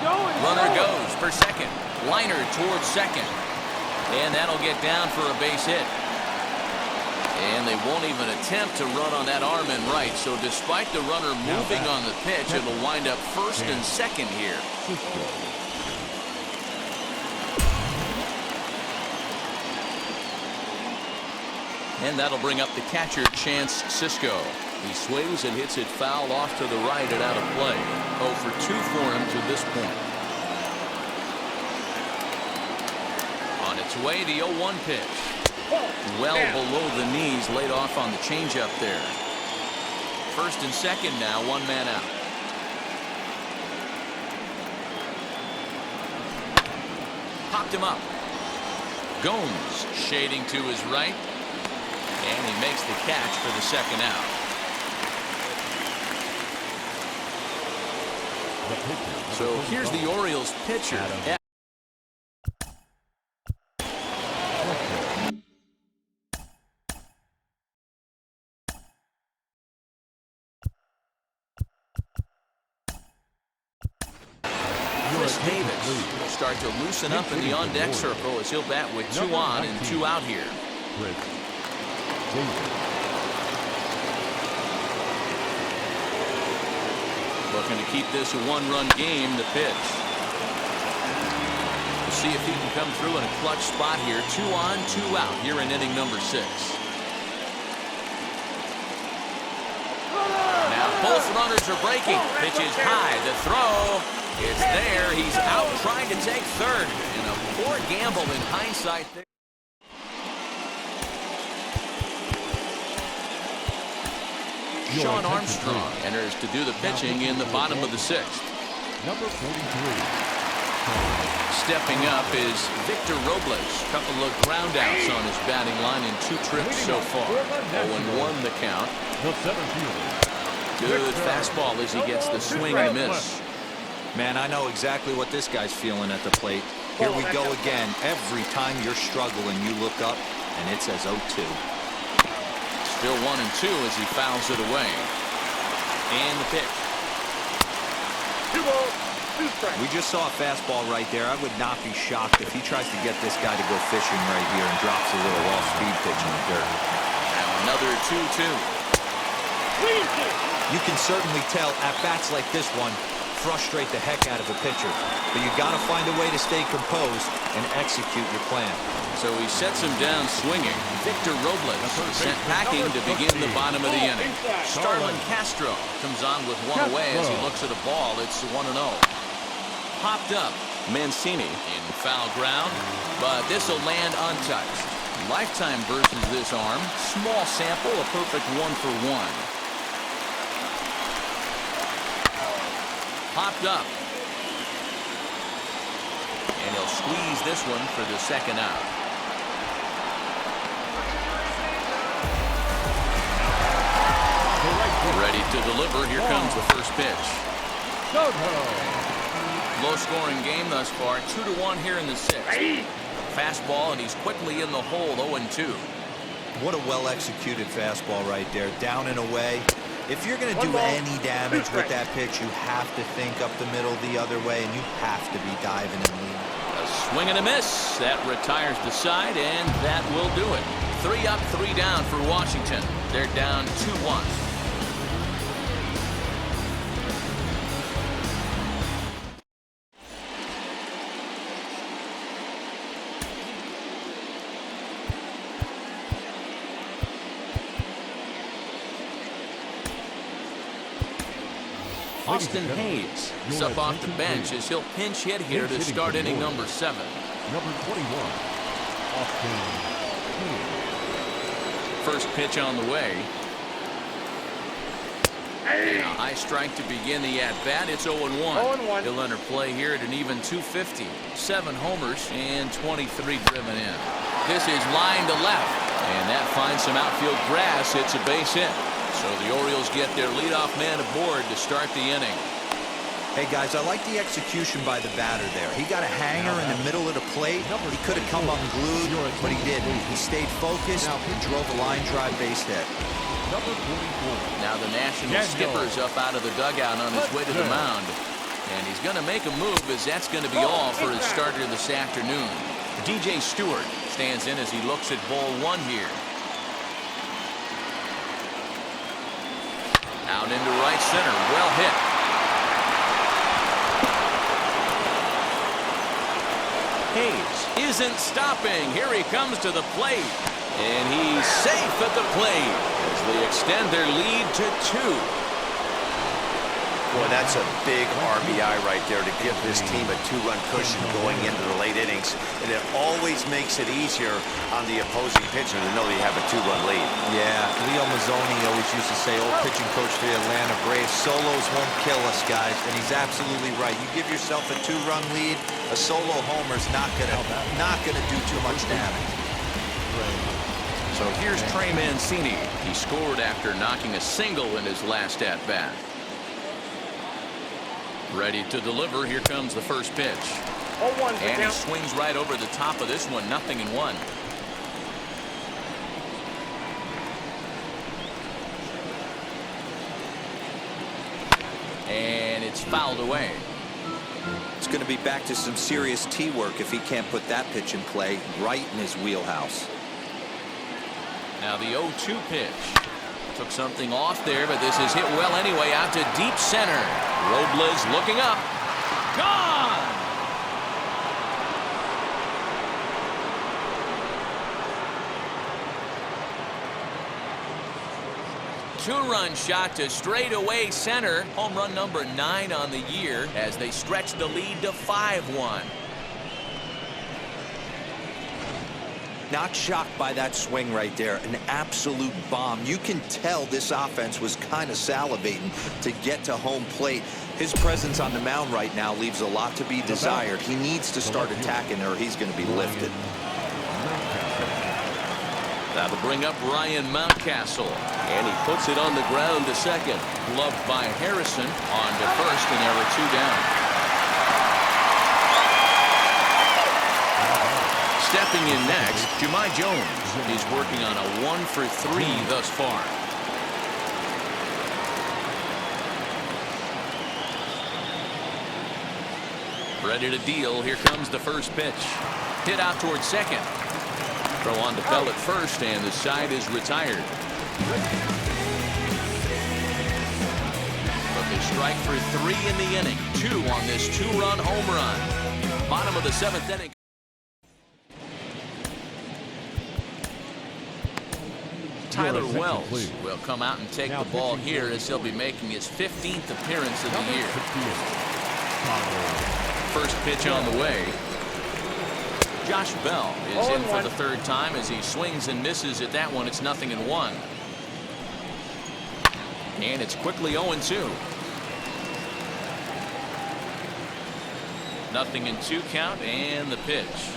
Runner goes for second. Liner towards second. And that'll get down for a base hit. And they won't even attempt to run on that arm and right. So despite the runner moving on the pitch, it'll wind up first and second here. And that'll bring up the catcher, Chance Sisco. He swings and hits it foul off to the right and out of play. 0 for 2 for him to this point. On its way, the 0-1 pitch. Well below the knees, laid off on the changeup there. First and second now, 1 man out. him up. Gomes shading to his right. And he makes the catch for the second out. So here's the Orioles pitcher. Chris Davis will start to loosen up in the on-deck circle as he'll bat with 2 on and 2 out here. Looking to keep this a 1-run game. The pitch. We'll see if he can come through in a clutch spot here. 2 on, 2 out here in inning number 6. Now both runners are breaking. Pitch is high. The throw. It's there. He's out trying to take third. And a poor gamble in hindsight there. Sean Armstrong enters to do the pitching in the bottom of the 6th. Number 43. Stepping up is Victor Robles. Couple of groundouts on his batting line in 2 trips so far. 0-1 the count. The center fielder. Good fastball as he gets the swing and a miss. Man, I know exactly what this guy's feeling at the plate. Here we go again. Every time you're struggling, you look up, and it says 0-2. Still 1-2 as he fouls it away. And the pitch. 2 balls, 2 strikes. We just saw a fastball right there. I would not be shocked if he tries to get this guy to go fishing right here and drops a little off-speed pitch in the dirt. Now another 2-2. You can certainly tell at-bats like this one frustrate the heck out of a pitcher. But you got to find a way to stay composed and execute your plan. So he sets him down swinging. Victor Robles sent packing to begin the bottom of the inning. Starlin Castro comes on with 1 away as he looks at a ball. It's 1-0. Popped up. Mancini in foul ground, but this will land untouched. Lifetime versus this arm. Small sample, a perfect 1-for-1. Popped up. And he'll squeeze this one for the second out. Ready to deliver. Here comes the first pitch. Low scoring game thus far. 2-1 here in the 6th. Fastball, and he's quickly in the hole. 0-2. What a well-executed fastball right there. Down and away. If you're going to do any damage with that pitch, you have to think up the middle the other way, and you have to be diving and leaning. A swing and a miss. That retires the side, and that will do it. 3 up, 3 down for Washington. They're down 2-1. Austin Hayes is up off the bench as he'll pinch hit here to start inning number 7. Number 21. Austin Hayes. First pitch on the way. And a high strike to begin the at-bat. It's 0-1. 0-1. He'll enter play here at an even 250. 7 homers and 23 driven in. This is line to left. And that finds some outfield grass. It's a base hit. So the Orioles get their leadoff man aboard to start the inning. Hey, guys, I like the execution by the batter there. He got a hanger in the middle of the plate. He could have come unglued, but he didn't. He stayed focused and drove a line drive base hit. Number 44. Now the national skipper's up out of the dugout on his way to the mound. And he's going to make a move as that's going to be all for his starter this afternoon. DJ Stewart stands in as he looks at ball 1 here. Out into right center. Well hit. Hayes isn't stopping. Here he comes to the plate. And he's safe at the plate as they extend their lead to 2. Boy, that's a big RBI right there to give this team a 2-run cushion going into the late innings. And it always makes it easier on the opposing pitcher to know they have a 2-run lead. Yeah, Leo Mazzoni always used to say, old pitching coach for the Atlanta Braves, solos won't kill us, guys. And he's absolutely right. You give yourself a 2-run lead, a solo homer's not gonna do too much damage. So here's Trey Mancini. He scored after knocking a single in his last at-bat. Ready to deliver. Here comes the first pitch. And he swings right over the top of this one. 0-1. And it's fouled away. It's going to be back to some serious tee work if he can't put that pitch in play right in his wheelhouse. Now the 0-2 pitch. Took something off there, but this is hit well anyway, out to deep center. Robles looking up. Gone! Two-run shot to straightaway center. Home run number 9 on the year as they stretch the lead to 5-1. Not shocked by that swing right there. An absolute bomb. You can tell this offense was kind of salivating to get to home plate. His presence on the mound right now leaves a lot to be desired. He needs to start attacking or he's going to be lifted. That'll bring up Ryan Mountcastle. And he puts it on the ground to second. Gloved by Harrison on to first, and there were 2 down. Stepping in next, Jahmai Jones. He's working on a 1 for 3 thus far. Ready to deal. Here comes the first pitch. Hit out towards second. Throw on to Bell at first, and the side is retired. But they strike for 3 in the inning. 2 on this 2-run home run. Bottom of the 7th inning. Tyler Wells will come out and take the ball here as he'll be making his 15th appearance of the year. First pitch on the way. Josh Bell is in for the 3rd time as he swings and misses at that one. It's 0-1. And it's quickly 0-2. 0-2 count, and the pitch.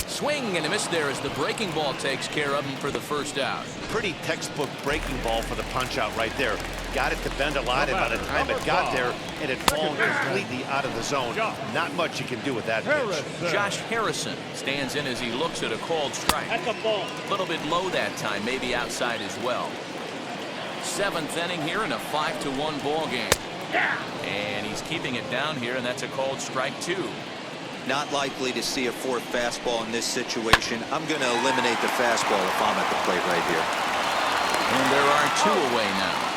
Swing and a miss there as the breaking ball takes care of him for the first out. Pretty textbook breaking ball for the punch out right there. Got it to bend a lot, and by the time it got there, it had fallen completely out of the zone. Not much you can do with that pitch. Josh Harrison stands in as he looks at a called strike. That's a ball. A little bit low that time, maybe outside as well. 7th inning here in a 5-1 ball game. And he's keeping it down here, and that's a called strike 2. Not likely to see a 4th fastball in this situation. I'm going to eliminate the fastball if I'm at the plate right here. And there are 2 away now.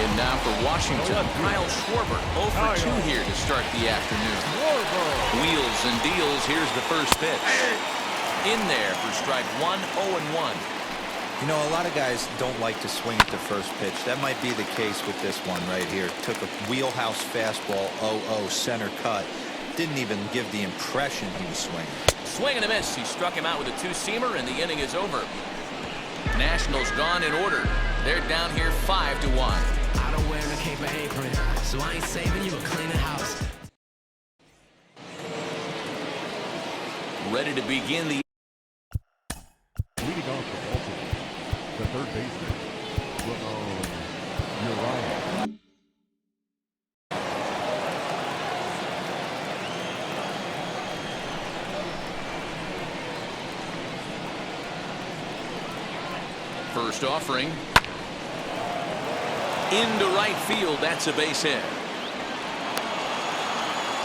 And now for Washington, Kyle Schwarber, 0 for 2 here to start the afternoon. Wheels and deals. Here's the first pitch. In there for strike 1, 0-1. You know, a lot of guys don't like to swing at the first pitch. That might be the case with this one right here. Took a wheelhouse fastball, 0-0, center cut. Didn't even give the impression he was swinging. Swing and a miss. He struck him out with a 2-seamer, and the inning is over. Nationals gone in order. They're down here 5-1. I don't wear a cape or apron, so I ain't saving you a cleaner house. Ready to begin the leading off for Baltimore, the 3rd baseman, Uriah. First offering. Into right field. That's a base hit.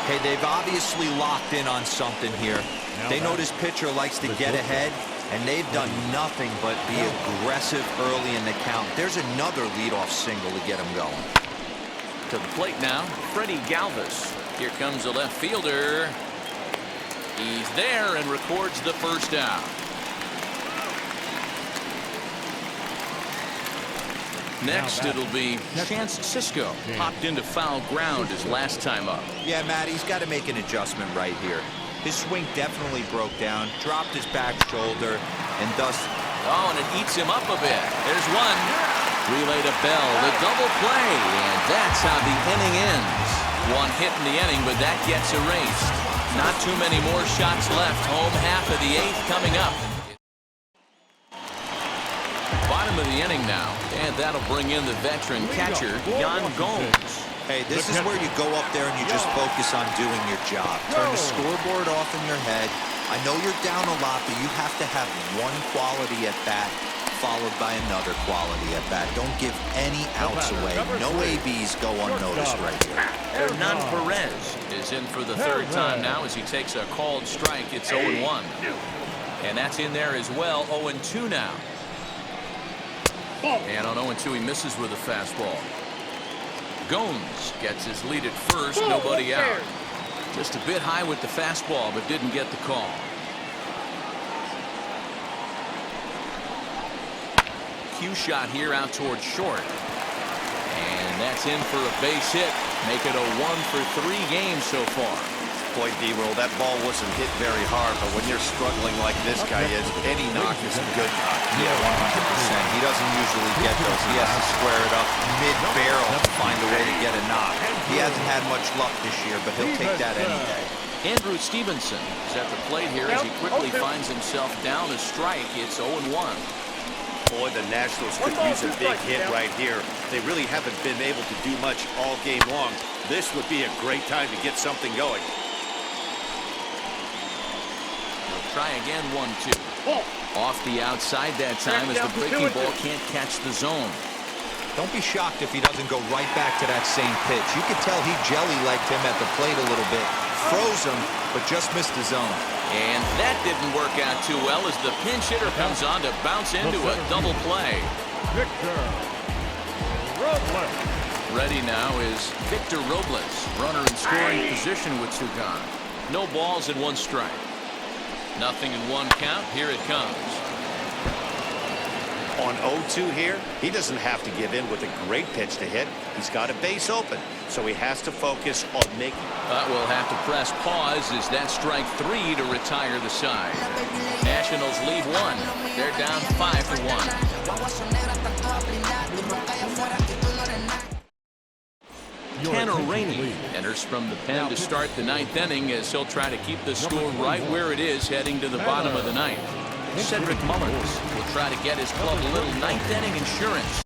Hey, they've obviously locked in on something here. They know this pitcher likes to get ahead, and they've done nothing but be aggressive early in the count. There's another leadoff single to get him going. To the plate now, Freddie Galvis. Here comes the left fielder. He's there and records the first out. Next, it'll be Chance Cisco. Popped into foul ground his last time up. Yeah, Matt, he's got to make an adjustment right here. His swing definitely broke down, dropped his back shoulder, and thus... Oh, and it eats him up a bit. There's one. Relay to Bell, the double play, and that's how the inning ends. One hit in the inning, but that gets erased. Not too many more shots left. Home half of the 8th coming up. Bottom of the inning now, and that'll bring in the veteran catcher, Yan Gomes. Hey, this is where you go up there and you just focus on doing your job. Turn the scoreboard off in your head. I know you're down a lot, but you have to have one quality at bat followed by another quality at bat. Don't give any outs away. No ABs go unnoticed right here. Hernan Perez is in for the 3rd time now as he takes a called strike. It's 0-1. And that's in there as well. 0-2 now. And on 0-2 he misses with a fastball. Gomes gets his lead at first. Nobody out. Just a bit high with the fastball, but didn't get the call. Cue shot here out towards short. And that's in for a base hit. Make it a 1-for-3 game so far. Boy, D-Roll, that ball wasn't hit very hard, but when you're struggling like this guy is, any knock is a good knock. Yeah, 100%. He doesn't usually get those. He has to square it up mid-barrel to find a way to get a knock. He hasn't had much luck this year, but he'll take that any day. Andrew Stevenson is at the plate here as he quickly finds himself down a strike. It's 0-1. Boy, the Nationals could use a big hit right here. They really haven't been able to do much all game long. This would be a great time to get something going. Try again, 1-2. Off the outside that time as the breaking ball can't catch the zone. Don't be shocked if he doesn't go right back to that same pitch. You could tell he jelly-legged him at the plate a little bit. Froze him, but just missed the zone. And that didn't work out too well as the pinch hitter comes on to bounce into a double play. Victor Robles. Ready now is Victor Robles. Runner in scoring position with two gone. No balls and 1 strike. Nothing in 1 count. Here it comes. On 0-2 here, he doesn't have to give in with a great pitch to hit. He's got a base open, so he has to focus on making. But we'll have to press pause as that strike 3 to retire the side. Nationals lead 1. They're down 5-1. Tanner Rainey enters from the pen to start the 9th inning as he'll try to keep the score right where it is heading to the bottom of the 9th. Cedric Mullins will try to get his club a little 9th inning insurance.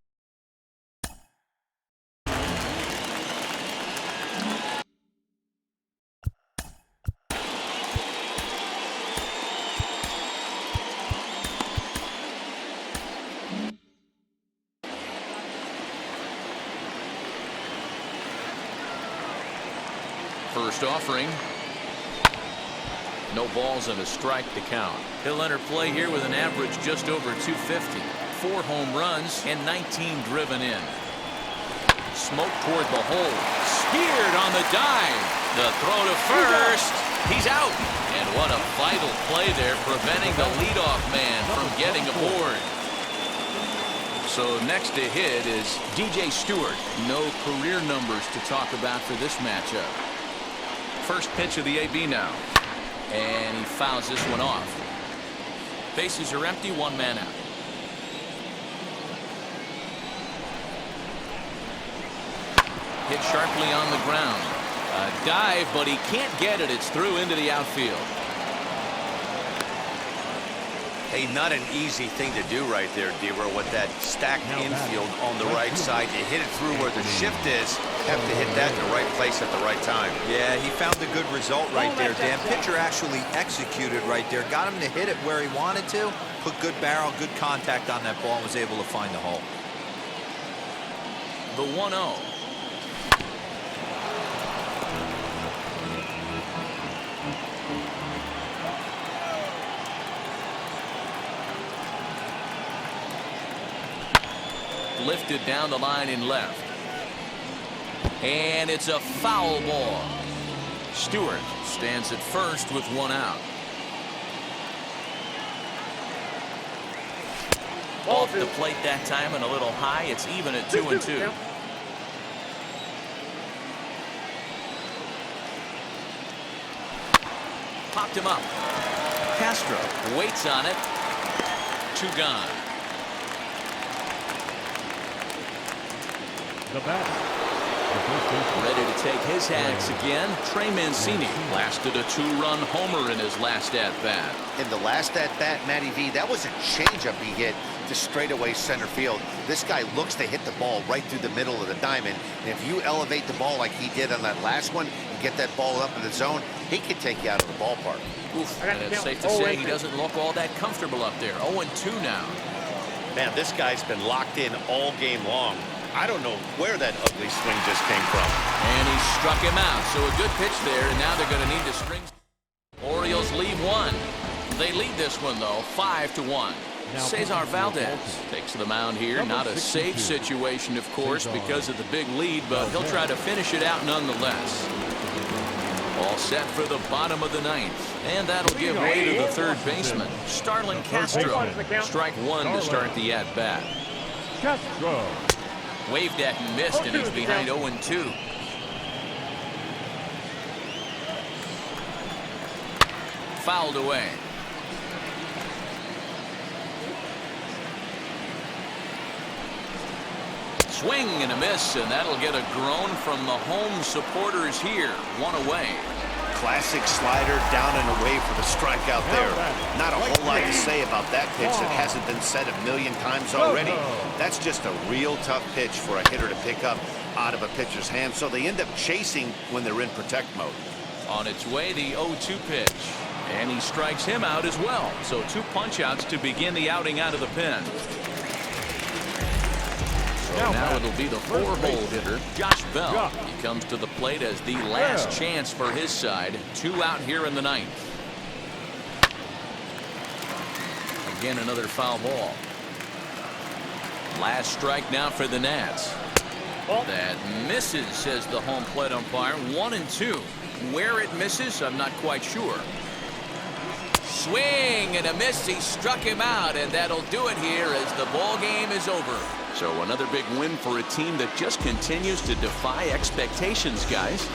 First offering. No balls and a strike to count. He'll enter play here with an average just over 250. 4 home runs and 19 driven in. Smoke toward the hole. Speared on the dive. The throw to first. He's out. And what a vital play there, preventing the leadoff man from getting aboard. So next to hit is DJ Stewart. No career numbers to talk about for this matchup. First pitch of the AB now. And he fouls this one off. Bases are empty, 1 man out. Hit sharply on the ground. A dive, but he can't get it. It's through into the outfield. Hey, not an easy thing to do right there, D-Row, with that stacked infield on the right side. You hit it through where the shift is, have to hit that in the right place at the right time. Yeah, he found a good result right there, Dan. Pitcher actually executed right there. Got him to hit it where he wanted to. Put good barrel, good contact on that ball, and was able to find the hole. The 1-0. Lifted down the line in left. And it's a foul ball. Stewart stands at first with 1 out. Off the plate that time and a little high. It's even at 2-2. Popped him up. Castro waits on it. 2 gone. The bat. Ready to take his hacks again. Trey Mancini blasted a 2-run homer in his last at-bat. In the last at-bat, Matty V, that was a changeup he hit to straightaway center field. This guy looks to hit the ball right through the middle of the diamond. And if you elevate the ball like he did on that last one and get that ball up in the zone, he can take you out of the ballpark. Oof, and it's safe to say he doesn't look all that comfortable up there. 0-2 now. Man, this guy's been locked in all game long. I don't know where that ugly swing just came from. And he struck him out. So a good pitch there, and now they're going to need to string. Orioles lead 1. They lead this one, though, 5-1. Cesar Valdez takes the mound here. Not a safe situation, of course, because of the big lead, but he'll try to finish it out nonetheless. All set for the bottom of the 9th. And that'll give way to the third baseman, Starlin Castro. Strike 1 to start the at-bat. Castro. Waved at and missed, and he's behind 0-2. Fouled away. Swing and a miss, and that'll get a groan from the home supporters here. 1 away. Classic slider down and away for the strikeout there. Not a whole lot to say about that pitch that hasn't been said a million times already. That's just a real tough pitch for a hitter to pick up out of a pitcher's hand, so they end up chasing when they're in protect mode. On its way, the 0-2 pitch. And he strikes him out as well. So 2 punch-outs to begin the outing out of the pen. So now it'll be the 4-hole hitter, Josh Bell. He comes to the plate as the last chance for his side. 2 out here in the 9th. Again, another foul ball. Last strike now for the Nats. That misses, says the home plate umpire. 1-2. Where it misses, I'm not quite sure. Swing and a miss. He struck him out, and that'll do it here as the ball game is over. So another big win for a team that just continues to defy expectations, guys.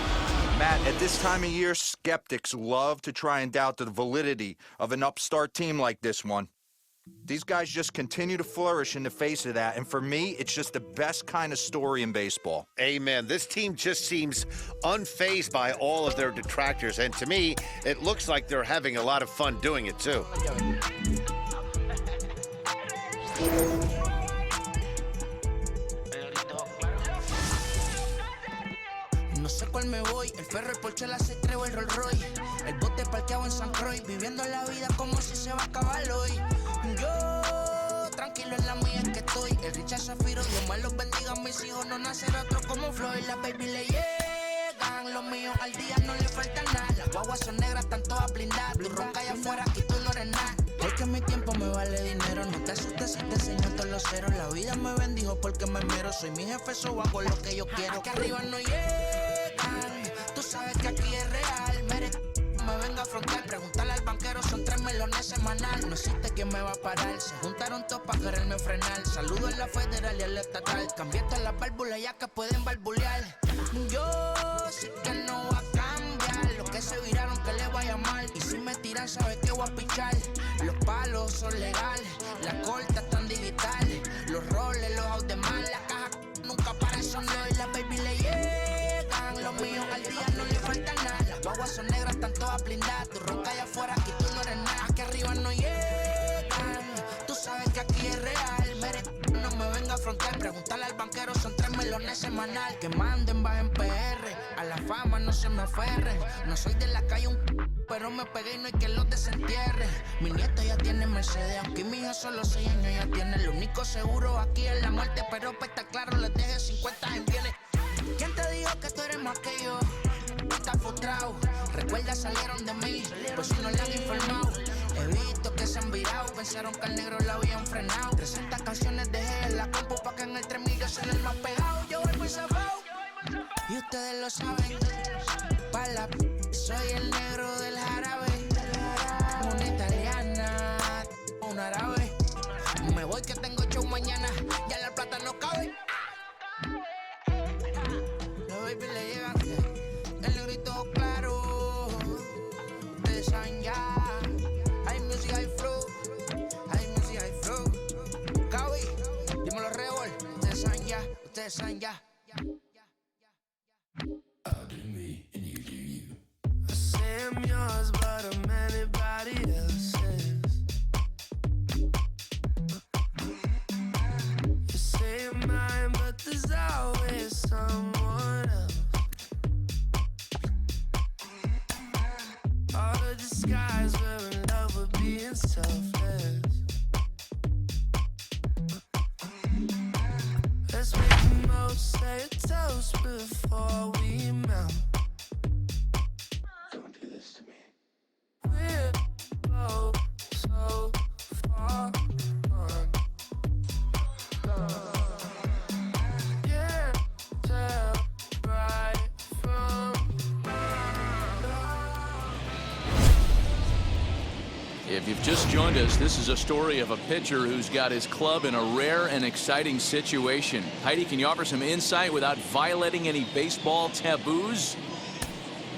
Matt, at this time of year, skeptics love to try and doubt the validity of an upstart team like this one. These guys just continue to flourish in the face of that, and for me, it's just the best kind of story in baseball. Amen. This team just seems unfazed by all of their detractors, and to me, it looks like they're having a lot of fun doing it, too. No sé cuál me voy, el ferro, el Porsche, la C3 o el Rolls Royce. El bote parqueado en San Croix, viviendo la vida como si se va a acabar hoy. Yo, tranquilo en la mía es que estoy. El Richard Zafiro, Dios más los bendiga a mis hijos, no nacerá otro como Floyd. Las baby le llegan, los míos al día no le falta nada. Las guaguas son negras, están todas blindadas. Tu ronca allá afuera, aquí tú no eres nada. Es que mi tiempo me vale dinero, no te asustes si te enseño todos los ceros. La vida me bendijo porque me mero, soy mi jefe, so hago lo que yo quiero. Aquí arriba no llegan, tú sabes que aquí es real. Me venga a afrontar, preguntarle al banquero, son 3 melones semanal. No existe quien me va a parar, se juntaron todos para quererme frenar. Saludo en la federal y en la estatal, cambié todas las válvulas ya que pueden barbulear. Yo sí que no voy a cambiar, los que se viraron que les vaya mal. Y si me tiran sabes que voy a pichar. Los palos son legales, las cortas están digitales. Los roles, los out de mal, la caja nunca para eso no. Y la baby le llegan, los míos al día no le falta nada. Las guaguas son negras, están todas blindadas. Tu ronca allá afuera, aquí tú no eres nada. Aquí arriba no llegan, tú sabes que aquí es real. No me venga a afrontar, preguntarle al banquero, son 3 melones semanal. Que manden, bajen PR, a la fama no se me aferren. No soy de la calle pero me pegué y no hay que los desentierre. Mi nieto ya tiene Mercedes, aunque mi hija solo 6 años ya tiene. Lo único seguro aquí es la muerte, pero para estar claro les deje 50 en bienes. ¿Quién te dijo que tú eres más que yo? Estás frustrado, recuerda salieron de mí, pues si no le han informado. He visto que se han virado, pensaron que al negro la habían frenado. 300 canciones dejé en la compu pa' que en el 3000 yo soy el más pegado. Yo voy muy zafado, y ustedes lo saben. Pa' la soy el negro del jarabe. Una italiana, un árabe. Me voy que tengo saben ya. I'll do me and you do you. I say I'm yours, but I'm anybody else's. You say you're mine, but there's always someone else. All the disguise we're in love with being selfless. Let's make the most, say a toast before we melt. Don't do this to me. We're both so far gone. Yeah, tell right from If you've just joined us, this is a story of a pitcher who's got his club in a rare and exciting situation. Heidi, can you offer some insight without violating any baseball taboos?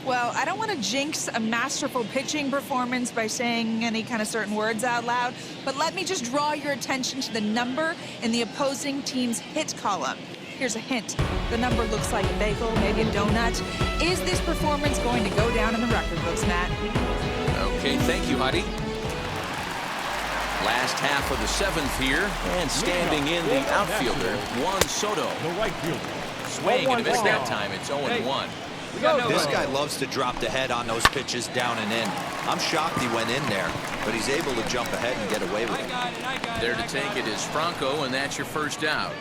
Well, I don't want to jinx a masterful pitching performance by saying any kind of certain words out loud, but let me just draw your attention to the number in the opposing team's hit column. Here's a hint. The number looks like a bagel, maybe a donut. Is this performance going to go down in the record books, Matt? Okay, thank you, Heidi. Last half of the seventh here, and standing in the outfielder, Juan Soto. The right fielder. Swing and a miss that time. It's 0-1. This guy loves to drop the head on those pitches down and in. I'm shocked he went in there, but he's able to jump ahead and get away with it. There to take it is Franco, and that's your first out.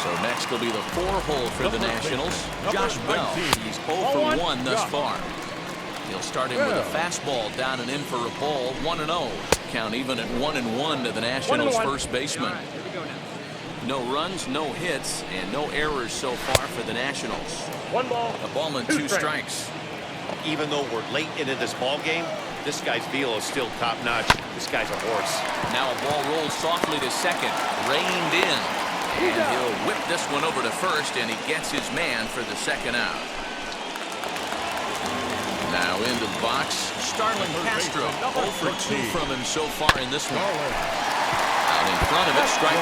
So next will be the 4-hole for the Nationals. Josh Bell, he's 0 for 1 thus far. He'll start him with a fastball down and in for a ball, 1-0. Count even at 1-1 to the Nationals' first baseman. No runs, no hits, and no errors so far for the Nationals. 1 ball. A ball and 2 strikes. Even though we're late into this ball game, this guy's velo is still top-notch. This guy's a horse. Now a ball rolls softly to second, reined in. And he'll whip this one over to first, and he gets his man for the second out. Now into the box, Starlin Castro. 0 for 2 from him so far in this one. Out in front of it, strike 1.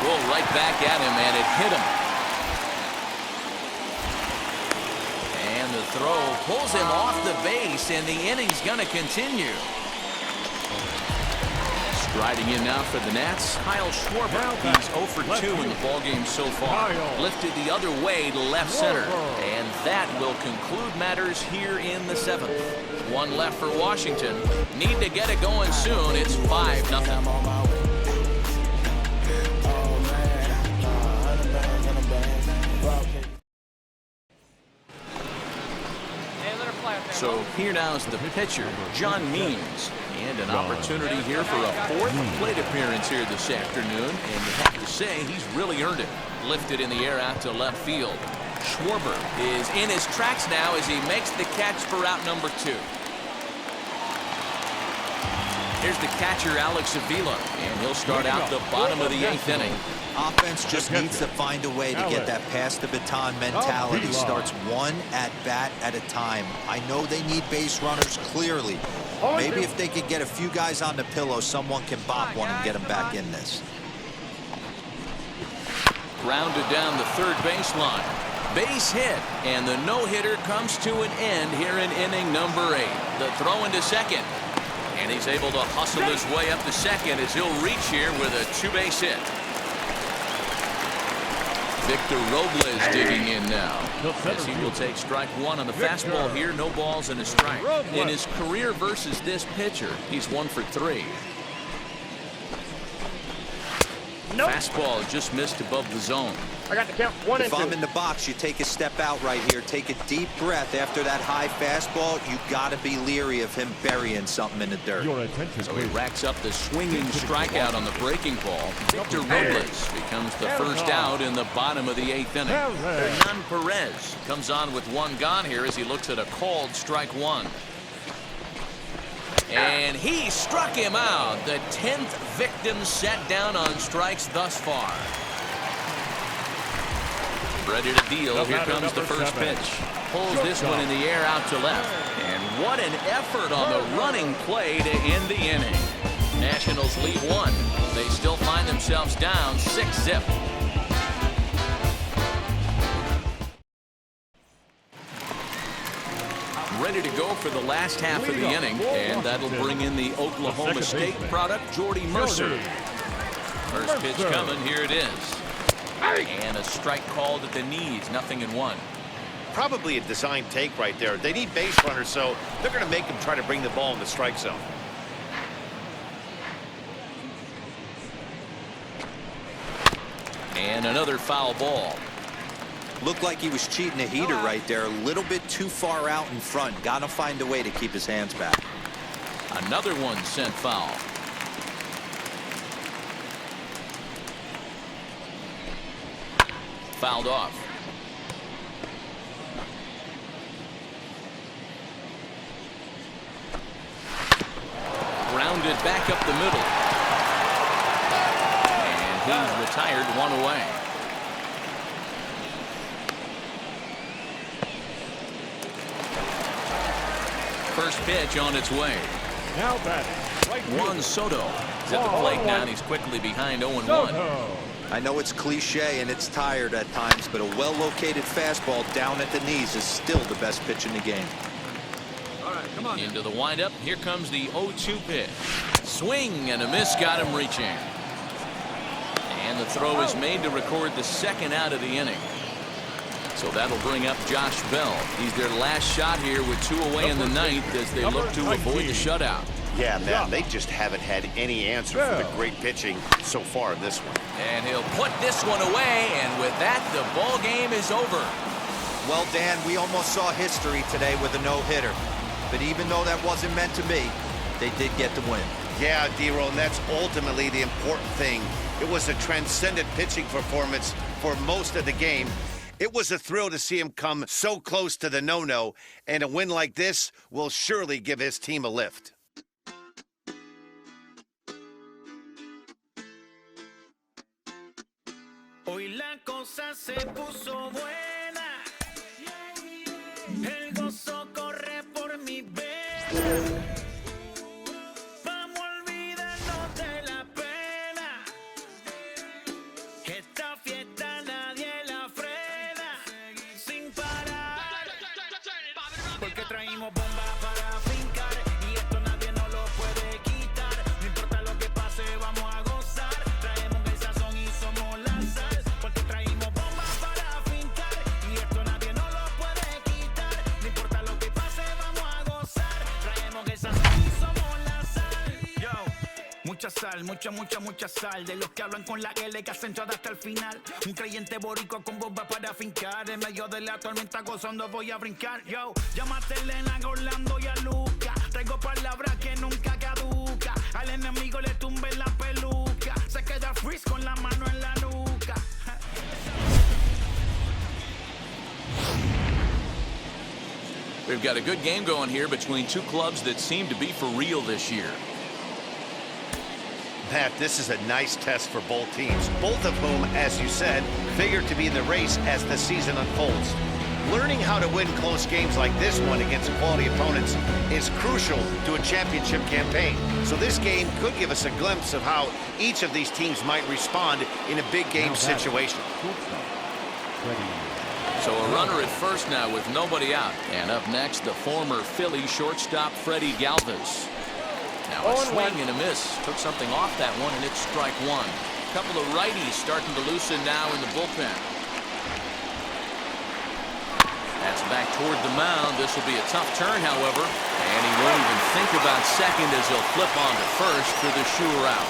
Roll right back at him, and it hit him. And the throw pulls him off the base, and the inning's going to continue. Striding in now for the Nats, Kyle Schwarber. He's 0 for 2 in the ballgame so far. Lifted the other way to left center. And that will conclude matters here in the 7th. 1 left for Washington. Need to get it going soon. It's 5-0. So here now is the pitcher, John Means. And an opportunity here for a 4th plate appearance here this afternoon. And you have to say he's really earned it. Lifted in the air out to left field. Schwarber is in his tracks now as he makes the catch for out number 2. Here's the catcher, Alex Avila, and he'll start out the bottom of the 8th inning. Offense just needs to find a way to get that pass the baton mentality. Starts 1 at bat at a time. I know they need base runners clearly. Maybe if they could get a few guys on the pillow, someone can bop one and get them back in this. Grounded down the third baseline. Base hit, and the no-hitter comes to an end here in inning number 8. The throw into second. And he's able to hustle his way up to second as he'll reach here with a 2-base hit. Victor Robles digging in now as he will take strike 1 on the fastball here. No balls and a strike. In his career versus this pitcher, he's 1 for 3. Fastball just missed above the zone. I got the count 1 and 2. If I'm in the box, you take a step out right here. Take a deep breath after that high fastball. You got to be leery of him burying something in the dirt. So he racks up the swinging strikeout on the breaking ball. Victor Robles becomes the first out in the bottom of the 8th inning. Hernan Perez comes on with 1 gone here as he looks at a called strike 1. And he struck him out. The 10th victim set down on strikes thus far. Ready to deal. Here comes the first pitch. Pulls this one in the air out to left. And What an effort on the running play to end the inning. Nationals lead 1. They still find themselves down 6-zip. Ready to go for the last half of the inning, and that'll bring in the Oklahoma State product, Jordy Mercer. First pitch coming, here it is. And a strike called at the knees, 0-1. Probably a design take right there. They need base runners, so they're going to make them try to bring the ball in the strike zone. And another foul ball. Looked like he was cheating a heater right there. A little bit too far out in front. Got to find a way to keep his hands back. Another one sent foul. Fouled off. Grounded back up the middle. And he's retired, 1 away. First pitch on its way. Now batting. Juan Soto is at the plate now, and he's quickly behind 0-1. I know it's cliche and it's tired at times, but a well-located fastball down at the knees is still the best pitch in the game. All right, come on. Into the windup. Here comes the 0-2 pitch. Swing and a miss, got him reaching. And the throw is made to record the second out of the inning. So that'll bring up Josh Bell. He's their last shot here with 2 away in the ninth as they look to avoid the shutout. Yeah, man, they just haven't had any answer for the great pitching so far in this one. And he'll put this one away, and with that, the ball game is over. Well, Dan, we almost saw history today with a no-hitter. But even though that wasn't meant to be, they did get the win. Yeah, D-Roll, and that's ultimately the important thing. It was a transcendent pitching performance for most of the game. It was a thrill to see him come so close to the no-no, and a win like this will surely give his team a lift. Hoy la cosa se puso buena. El gozo corre por mi vena. Vamos a olvidarnos de la pena. Esta fiesta nadie la frena. Sin parar. Porque traímos bomba para fincar. Y esto nadie nos lo puede quitar. No importa lo que pase, vamos a gozar. Traemos el sazón y somos la sal. Porque traímos bomba para fincar. Y esto nadie nos lo puede quitar. No importa lo que pase, vamos a gozar. Traemos el sazón y somos la sal. Yo, mucha sal, mucha sal. De los que hablan con la L que hacen todo hasta el final. Un creyente boricua con bomba para fincar. En medio de la tormenta gozando voy a brincar. Yo, llámate a Elena, a Orlando y a Luca. Traigo palabras que nunca caduca. Al enemigo le tumbe la peluca. Se queda freeze con la mano en la nuca. We've got a good game going here between two clubs that seem to be for real this year. Matt, this is a nice test for both teams, both of whom, as you said, figure to be in the race as the season unfolds. Learning how to win close games like this one against quality opponents is crucial to a championship campaign. So this game could give us a glimpse of how each of these teams might respond in a big game situation. So a runner at first now with nobody out. And up next, the former Philly shortstop Freddie Galvis. Now a swing and a miss. Took something off that one, and it's strike one. A couple of righties starting to loosen now in the bullpen. That's back toward the mound. This will be a tough turn, however. And he won't even think about second as he'll flip on to first for the sure out.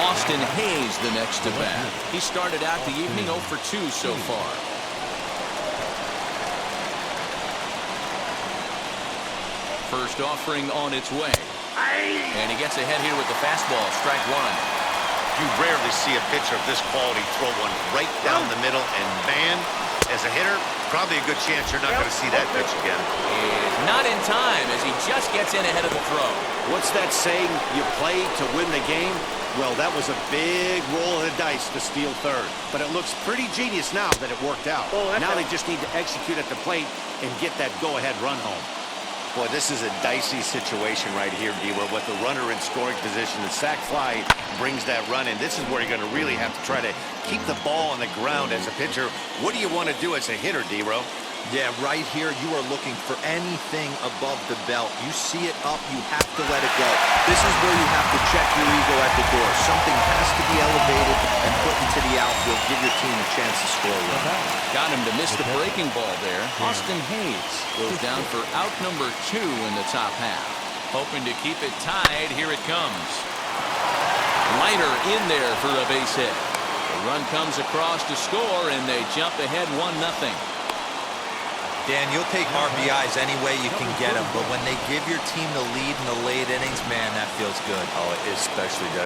Austin Hayes the next to bat. He started out the evening 0 for 2 so far. First offering on its way. And he gets ahead here with the fastball, strike one. You rarely see a pitcher of this quality throw one right down the middle, and man, as a hitter, probably a good chance you're not going to see that pitch again. Not in time as he just gets in ahead of the throw. What's that saying? You play to win the game? Well, that was a big roll of the dice to steal third. But it looks pretty genius now that it worked out. Now they just need to execute at the plate and get that go-ahead run home. Boy, this is a dicey situation right here, D-Row. With the runner in scoring position, the sac fly brings that run in. This is where you're going to really have to try to keep the ball on the ground as a pitcher. What do you want to do as a hitter, D-Row? Yeah, right here, you are looking for anything above the belt. You see it up, you have to let it go. This is where you have to check your ego at the door. Something has to be elevated and put into the outfield. Give your team a chance to score a run. Got him to miss the breaking ball there. Austin Hayes goes down for out number 2 in the top half. Hoping to keep it tied. Here it comes. Liner in there for a base hit. The run comes across to score, and they jump ahead 1-0. Dan, you'll take RBIs any way you can get them, but when they give your team the lead in the late innings, man, that feels good. Oh, it especially does.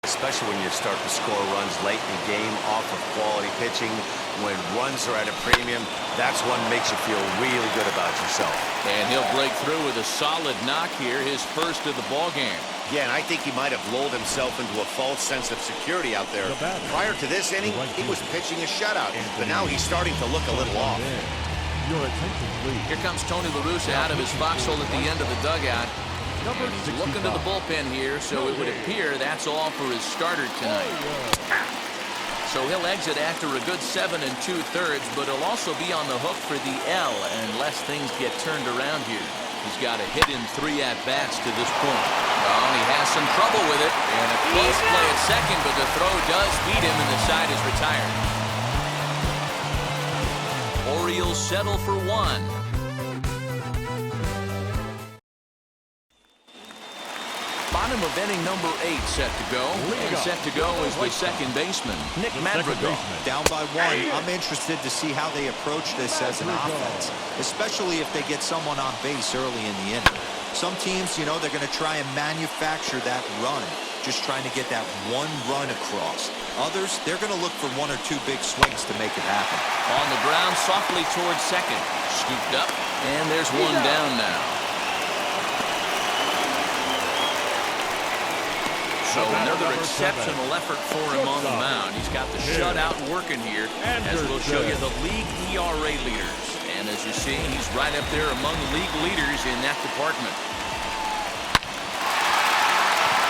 Especially when you start to score runs late in the game off of quality pitching. When runs are at a premium, that's what makes you feel really good about yourself. And he'll break through with a solid knock here, his first of the ball game. Yeah, and I think he might have lulled himself into a false sense of security out there. Prior to this inning, he was pitching a shutout, but now he's starting to look a little off. Here comes Tony La Russa out of his foxhole at the end of the dugout. And he's looking to the bullpen here, so it would appear that's all for his starter tonight. So he'll exit after a good 7 2/3, but he'll also be on the hook for the L unless things get turned around here. He's got a hit in 3 at-bats to this point. Oh, he has some trouble with it, and a close play at second, but the throw does beat him, and the side is retired. Orioles settle for 1. Bottom of inning number 8 set to go. And set to go is the second baseman, Nick Madrigal. Down by 1. I'm interested to see how they approach this as an offense, especially if they get someone on base early in the inning. Some teams, you know, they're going to try and manufacture that run, just trying to get that one run across. Others, they're going to look for 1 or 2 big swings to make it happen. On the ground, softly towards second. Scooped up, and there's one down now. So another exceptional effort for him on the mound. He's got the shutout working here, as we'll show you the league ERA leaders. And as you see, he's right up there among league leaders in that department.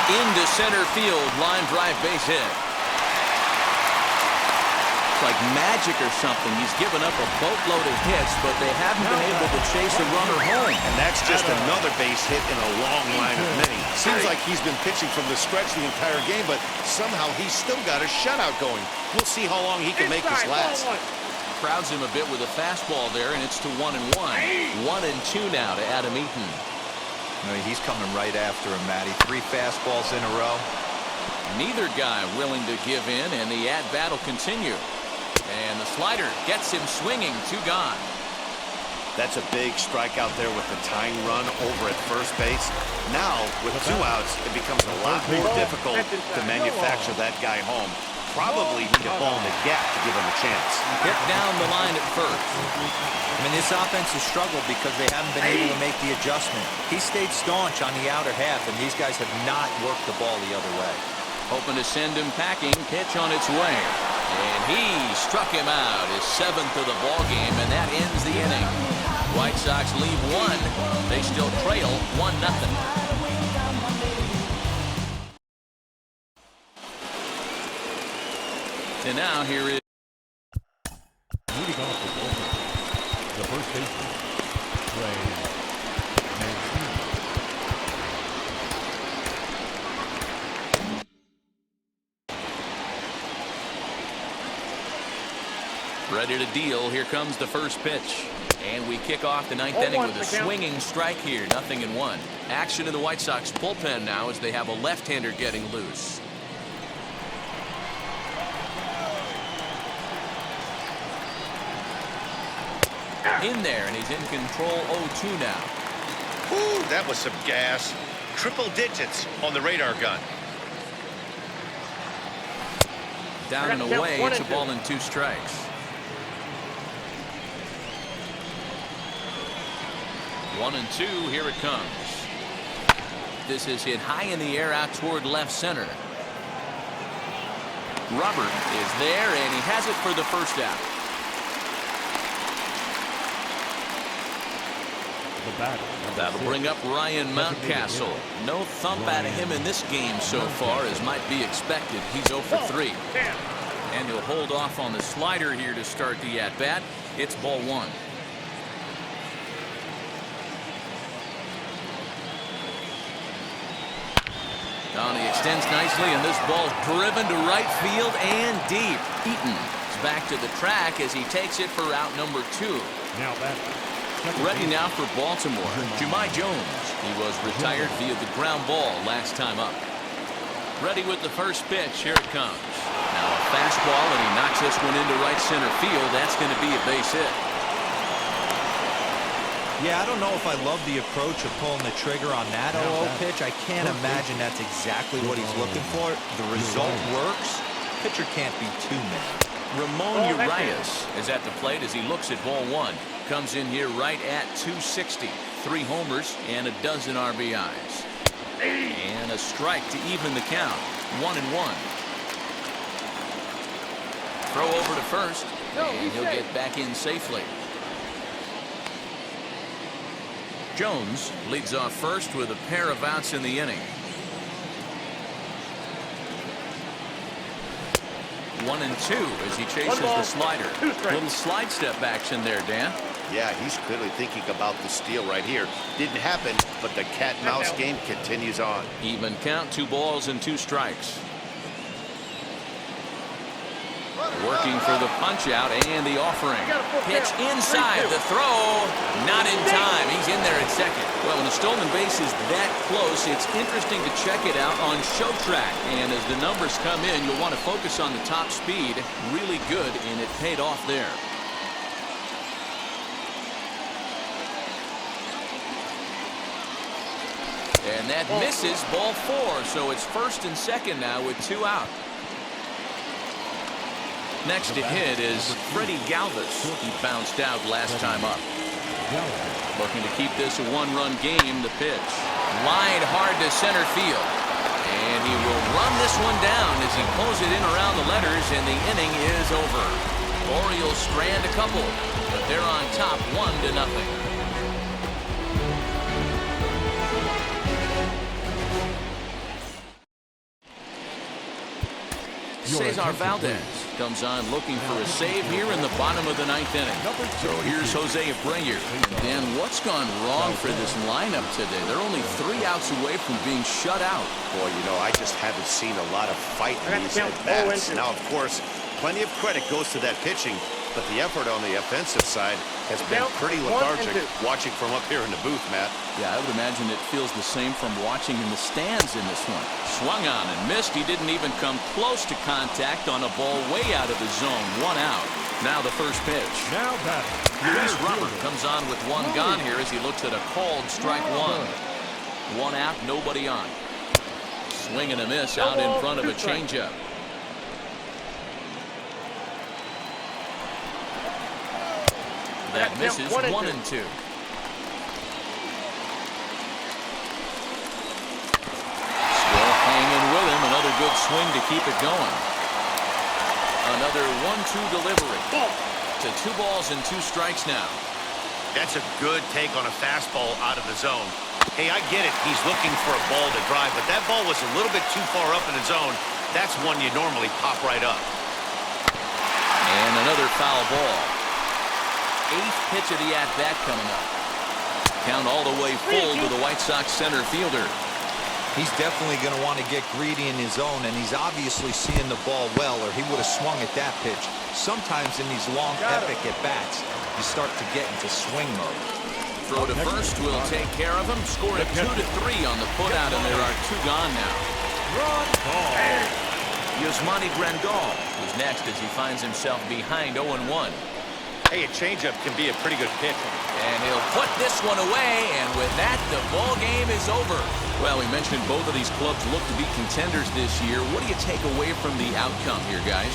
Into center field, line drive base hit. It's like magic or something. He's given up a boatload of hits, but they haven't been able to chase a runner home. And that's just another base hit in a long line of many. Seems like he's been pitching from the stretch the entire game, but somehow he's still got a shutout going. We'll see how long he can make this last. Crowds him a bit with a fastball there, and it's to 1-1. 1-2 now to Adam Eaton. No, he's coming right after him, Matty. 3 fastballs in a row. Neither guy willing to give in, and the at-bat will continue. And the slider gets him swinging. 2 gone. That's a big strikeout there with the tying run over at first base. Now, with 2 outs, it becomes a lot more difficult to manufacture that guy home. Probably need a ball in the gap to give him a chance. Hit down the line at first. I mean, this offense has struggled because they haven't been able to make the adjustment. He stayed staunch on the outer half, and these guys have not worked the ball the other way. Hoping to send him packing. Pitch on its way. And he struck him out, his 7th of the ball game, and that ends the inning. White Sox leave 1. They still trail 1-0. And now here is moving off the bullpen, the first baseman, ready to deal. Here comes the first pitch. And we kick off the 9th inning with a swinging strike here. 0-1. Action in the White Sox bullpen now as they have a left-hander getting loose. In there, and he's in control. 0-2 now. Ooh, that was some gas. Triple digits on the radar gun. Down and away. It's a ball and 2 strikes. 1-2. Here it comes. This is hit high in the air out toward left center. Robert is there, and he has it for the first out. the batter. That'll bring up Ryan Mountcastle. No thump out of him in this game so far, as might be expected. He's 0 for 3. And he'll hold off on the slider here to start the at-bat. It's ball 1. He extends nicely, and this ball's driven to right field and deep. Eaton is back to the track as he takes it for out number 2. Now that. Ready now for Baltimore, T.B.E. Jones. He was retired via the ground ball last time up. Ready with the first pitch. Here it comes. Now a fastball, and he knocks this one into right center field. That's going to be a base hit. Yeah, I don't know if I love the approach of pulling the trigger on that 0-0 pitch. I can't imagine that's exactly what he's looking for. The result works. Pitcher can't be too mad. Ramon Urias is at the plate as he looks at ball 1. Comes in here right at 260. 3 homers and a dozen RBIs. And a strike to even the count. 1-1. Throw over to first, and he'll get back in safely. Jones leads off first with a pair of outs in the inning. 1-2 as he chases the slider. Little slide step action there, Dan. Yeah, he's clearly thinking about the steal right here. Didn't happen, but the cat-mouse game continues on. Even count, 2 balls and 2 strikes. Working for the punch out and the offering. Pitch inside, the throw, not in time. He's in there at second. Well, when a stolen base is that close, it's interesting to check it out on show track. And as the numbers come in, you'll want to focus on the top speed. Really good, and it paid off there. And that misses, ball 4. So it's first and second now with 2 out. Next to hit is Freddie Galvis. He bounced out last time up. Looking to keep this a 1-run game. The pitch. Line hard to center field. And he will run this one down as he pulls it in around the letters, and the inning is over. Orioles strand a couple, but they're on top 1-0. Cesar Valdez comes on looking for a save here in the bottom of the 9th inning. So here's Jose Abreu. And then what's gone wrong for this lineup today? They're only 3 outs away from being shut out. Boy, you know, I just haven't seen a lot of fight in these at-bats. Now, of course, plenty of credit goes to that pitching, but the effort on the offensive side has been pretty lethargic watching from up here in the booth, Matt. Yeah, I would imagine it feels the same from watching in the stands in this one. Swung on and missed. He didn't even come close to contact on a ball way out of the zone. 1 out. Now the first pitch. Now that. Luis Robert comes on with 1 gone here as he looks at a called strike 1. 1 out, nobody on. Swing and a miss out in front of a changeup. That misses. 1-2. Still hanging with him. Another good swing to keep it going. Another 1-2 delivery. To 2 balls and 2 strikes now. That's a good take on a fastball out of the zone. Hey, I get it. He's looking for a ball to drive, but that ball was a little bit too far up in the zone. That's one you normally pop right up. And another foul ball. 8th pitch of the at-bat coming up. Count all the way full to the White Sox center fielder. He's definitely going to want to get greedy in his zone, and he's obviously seeing the ball well, or he would have swung at that pitch. Sometimes in these long, epic at-bats, you start to get into swing mode. Throw to first will take care of him. Score at 2-3 on the putout, and there are 2 gone now. Yasmani Grandal is next as he finds himself behind 0-1. Hey, a changeup can be a pretty good pitch. And he'll put this one away, and with that, the ball game is over. Well, we mentioned both of these clubs look to be contenders this year. What do you take away from the outcome here, guys?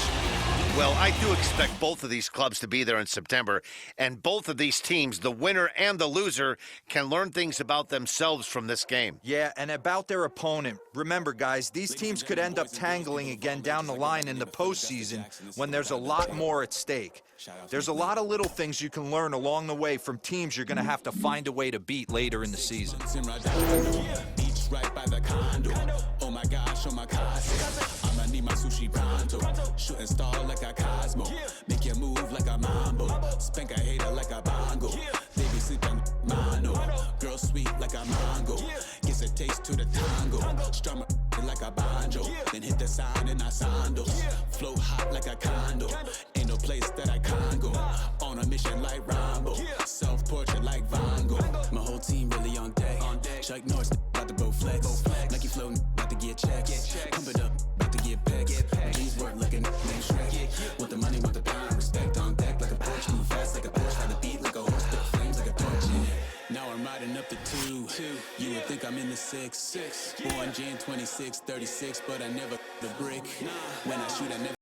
Well, I do expect both of these clubs to be there in September, and both of these teams, the winner and the loser, can learn things about themselves from this game. Yeah, and about their opponent. Remember, guys, these teams could end up tangling again down the line in the postseason when there's a lot more at stake. There's a lot of little things you can learn along the way from teams you're going to have to find a way to beat later in the season. Right by the condo. Oh my gosh, oh my gosh. I'ma need my sushi pronto. Shooting star like a Cosmo. Make you move like a mambo. Spank a hater like a bongo. They be sleeping mono. Girl sweet like a mango. Gets a taste to the tango. Strum like a banjo. Then hit the sound in our sandals. Flow hot like a condo. Ain't no place that I can't go. On a mission like Rambo. Self-portrait like Van Gogh. My whole team really on deck. Chuck Norris about to go flex. Like you floating, about to get checks. Pump it up, about to get pecs. Jeans work like a name Shrek. Want the money, want the power, respect on deck like a Porsche. Move fast like a Porsche, ride the beat like a horse, spit flames like a torch. Now I'm riding up the 2. You would think I'm in the 6. Born Jan 26, 36, but I never the brick. When I shoot, I never.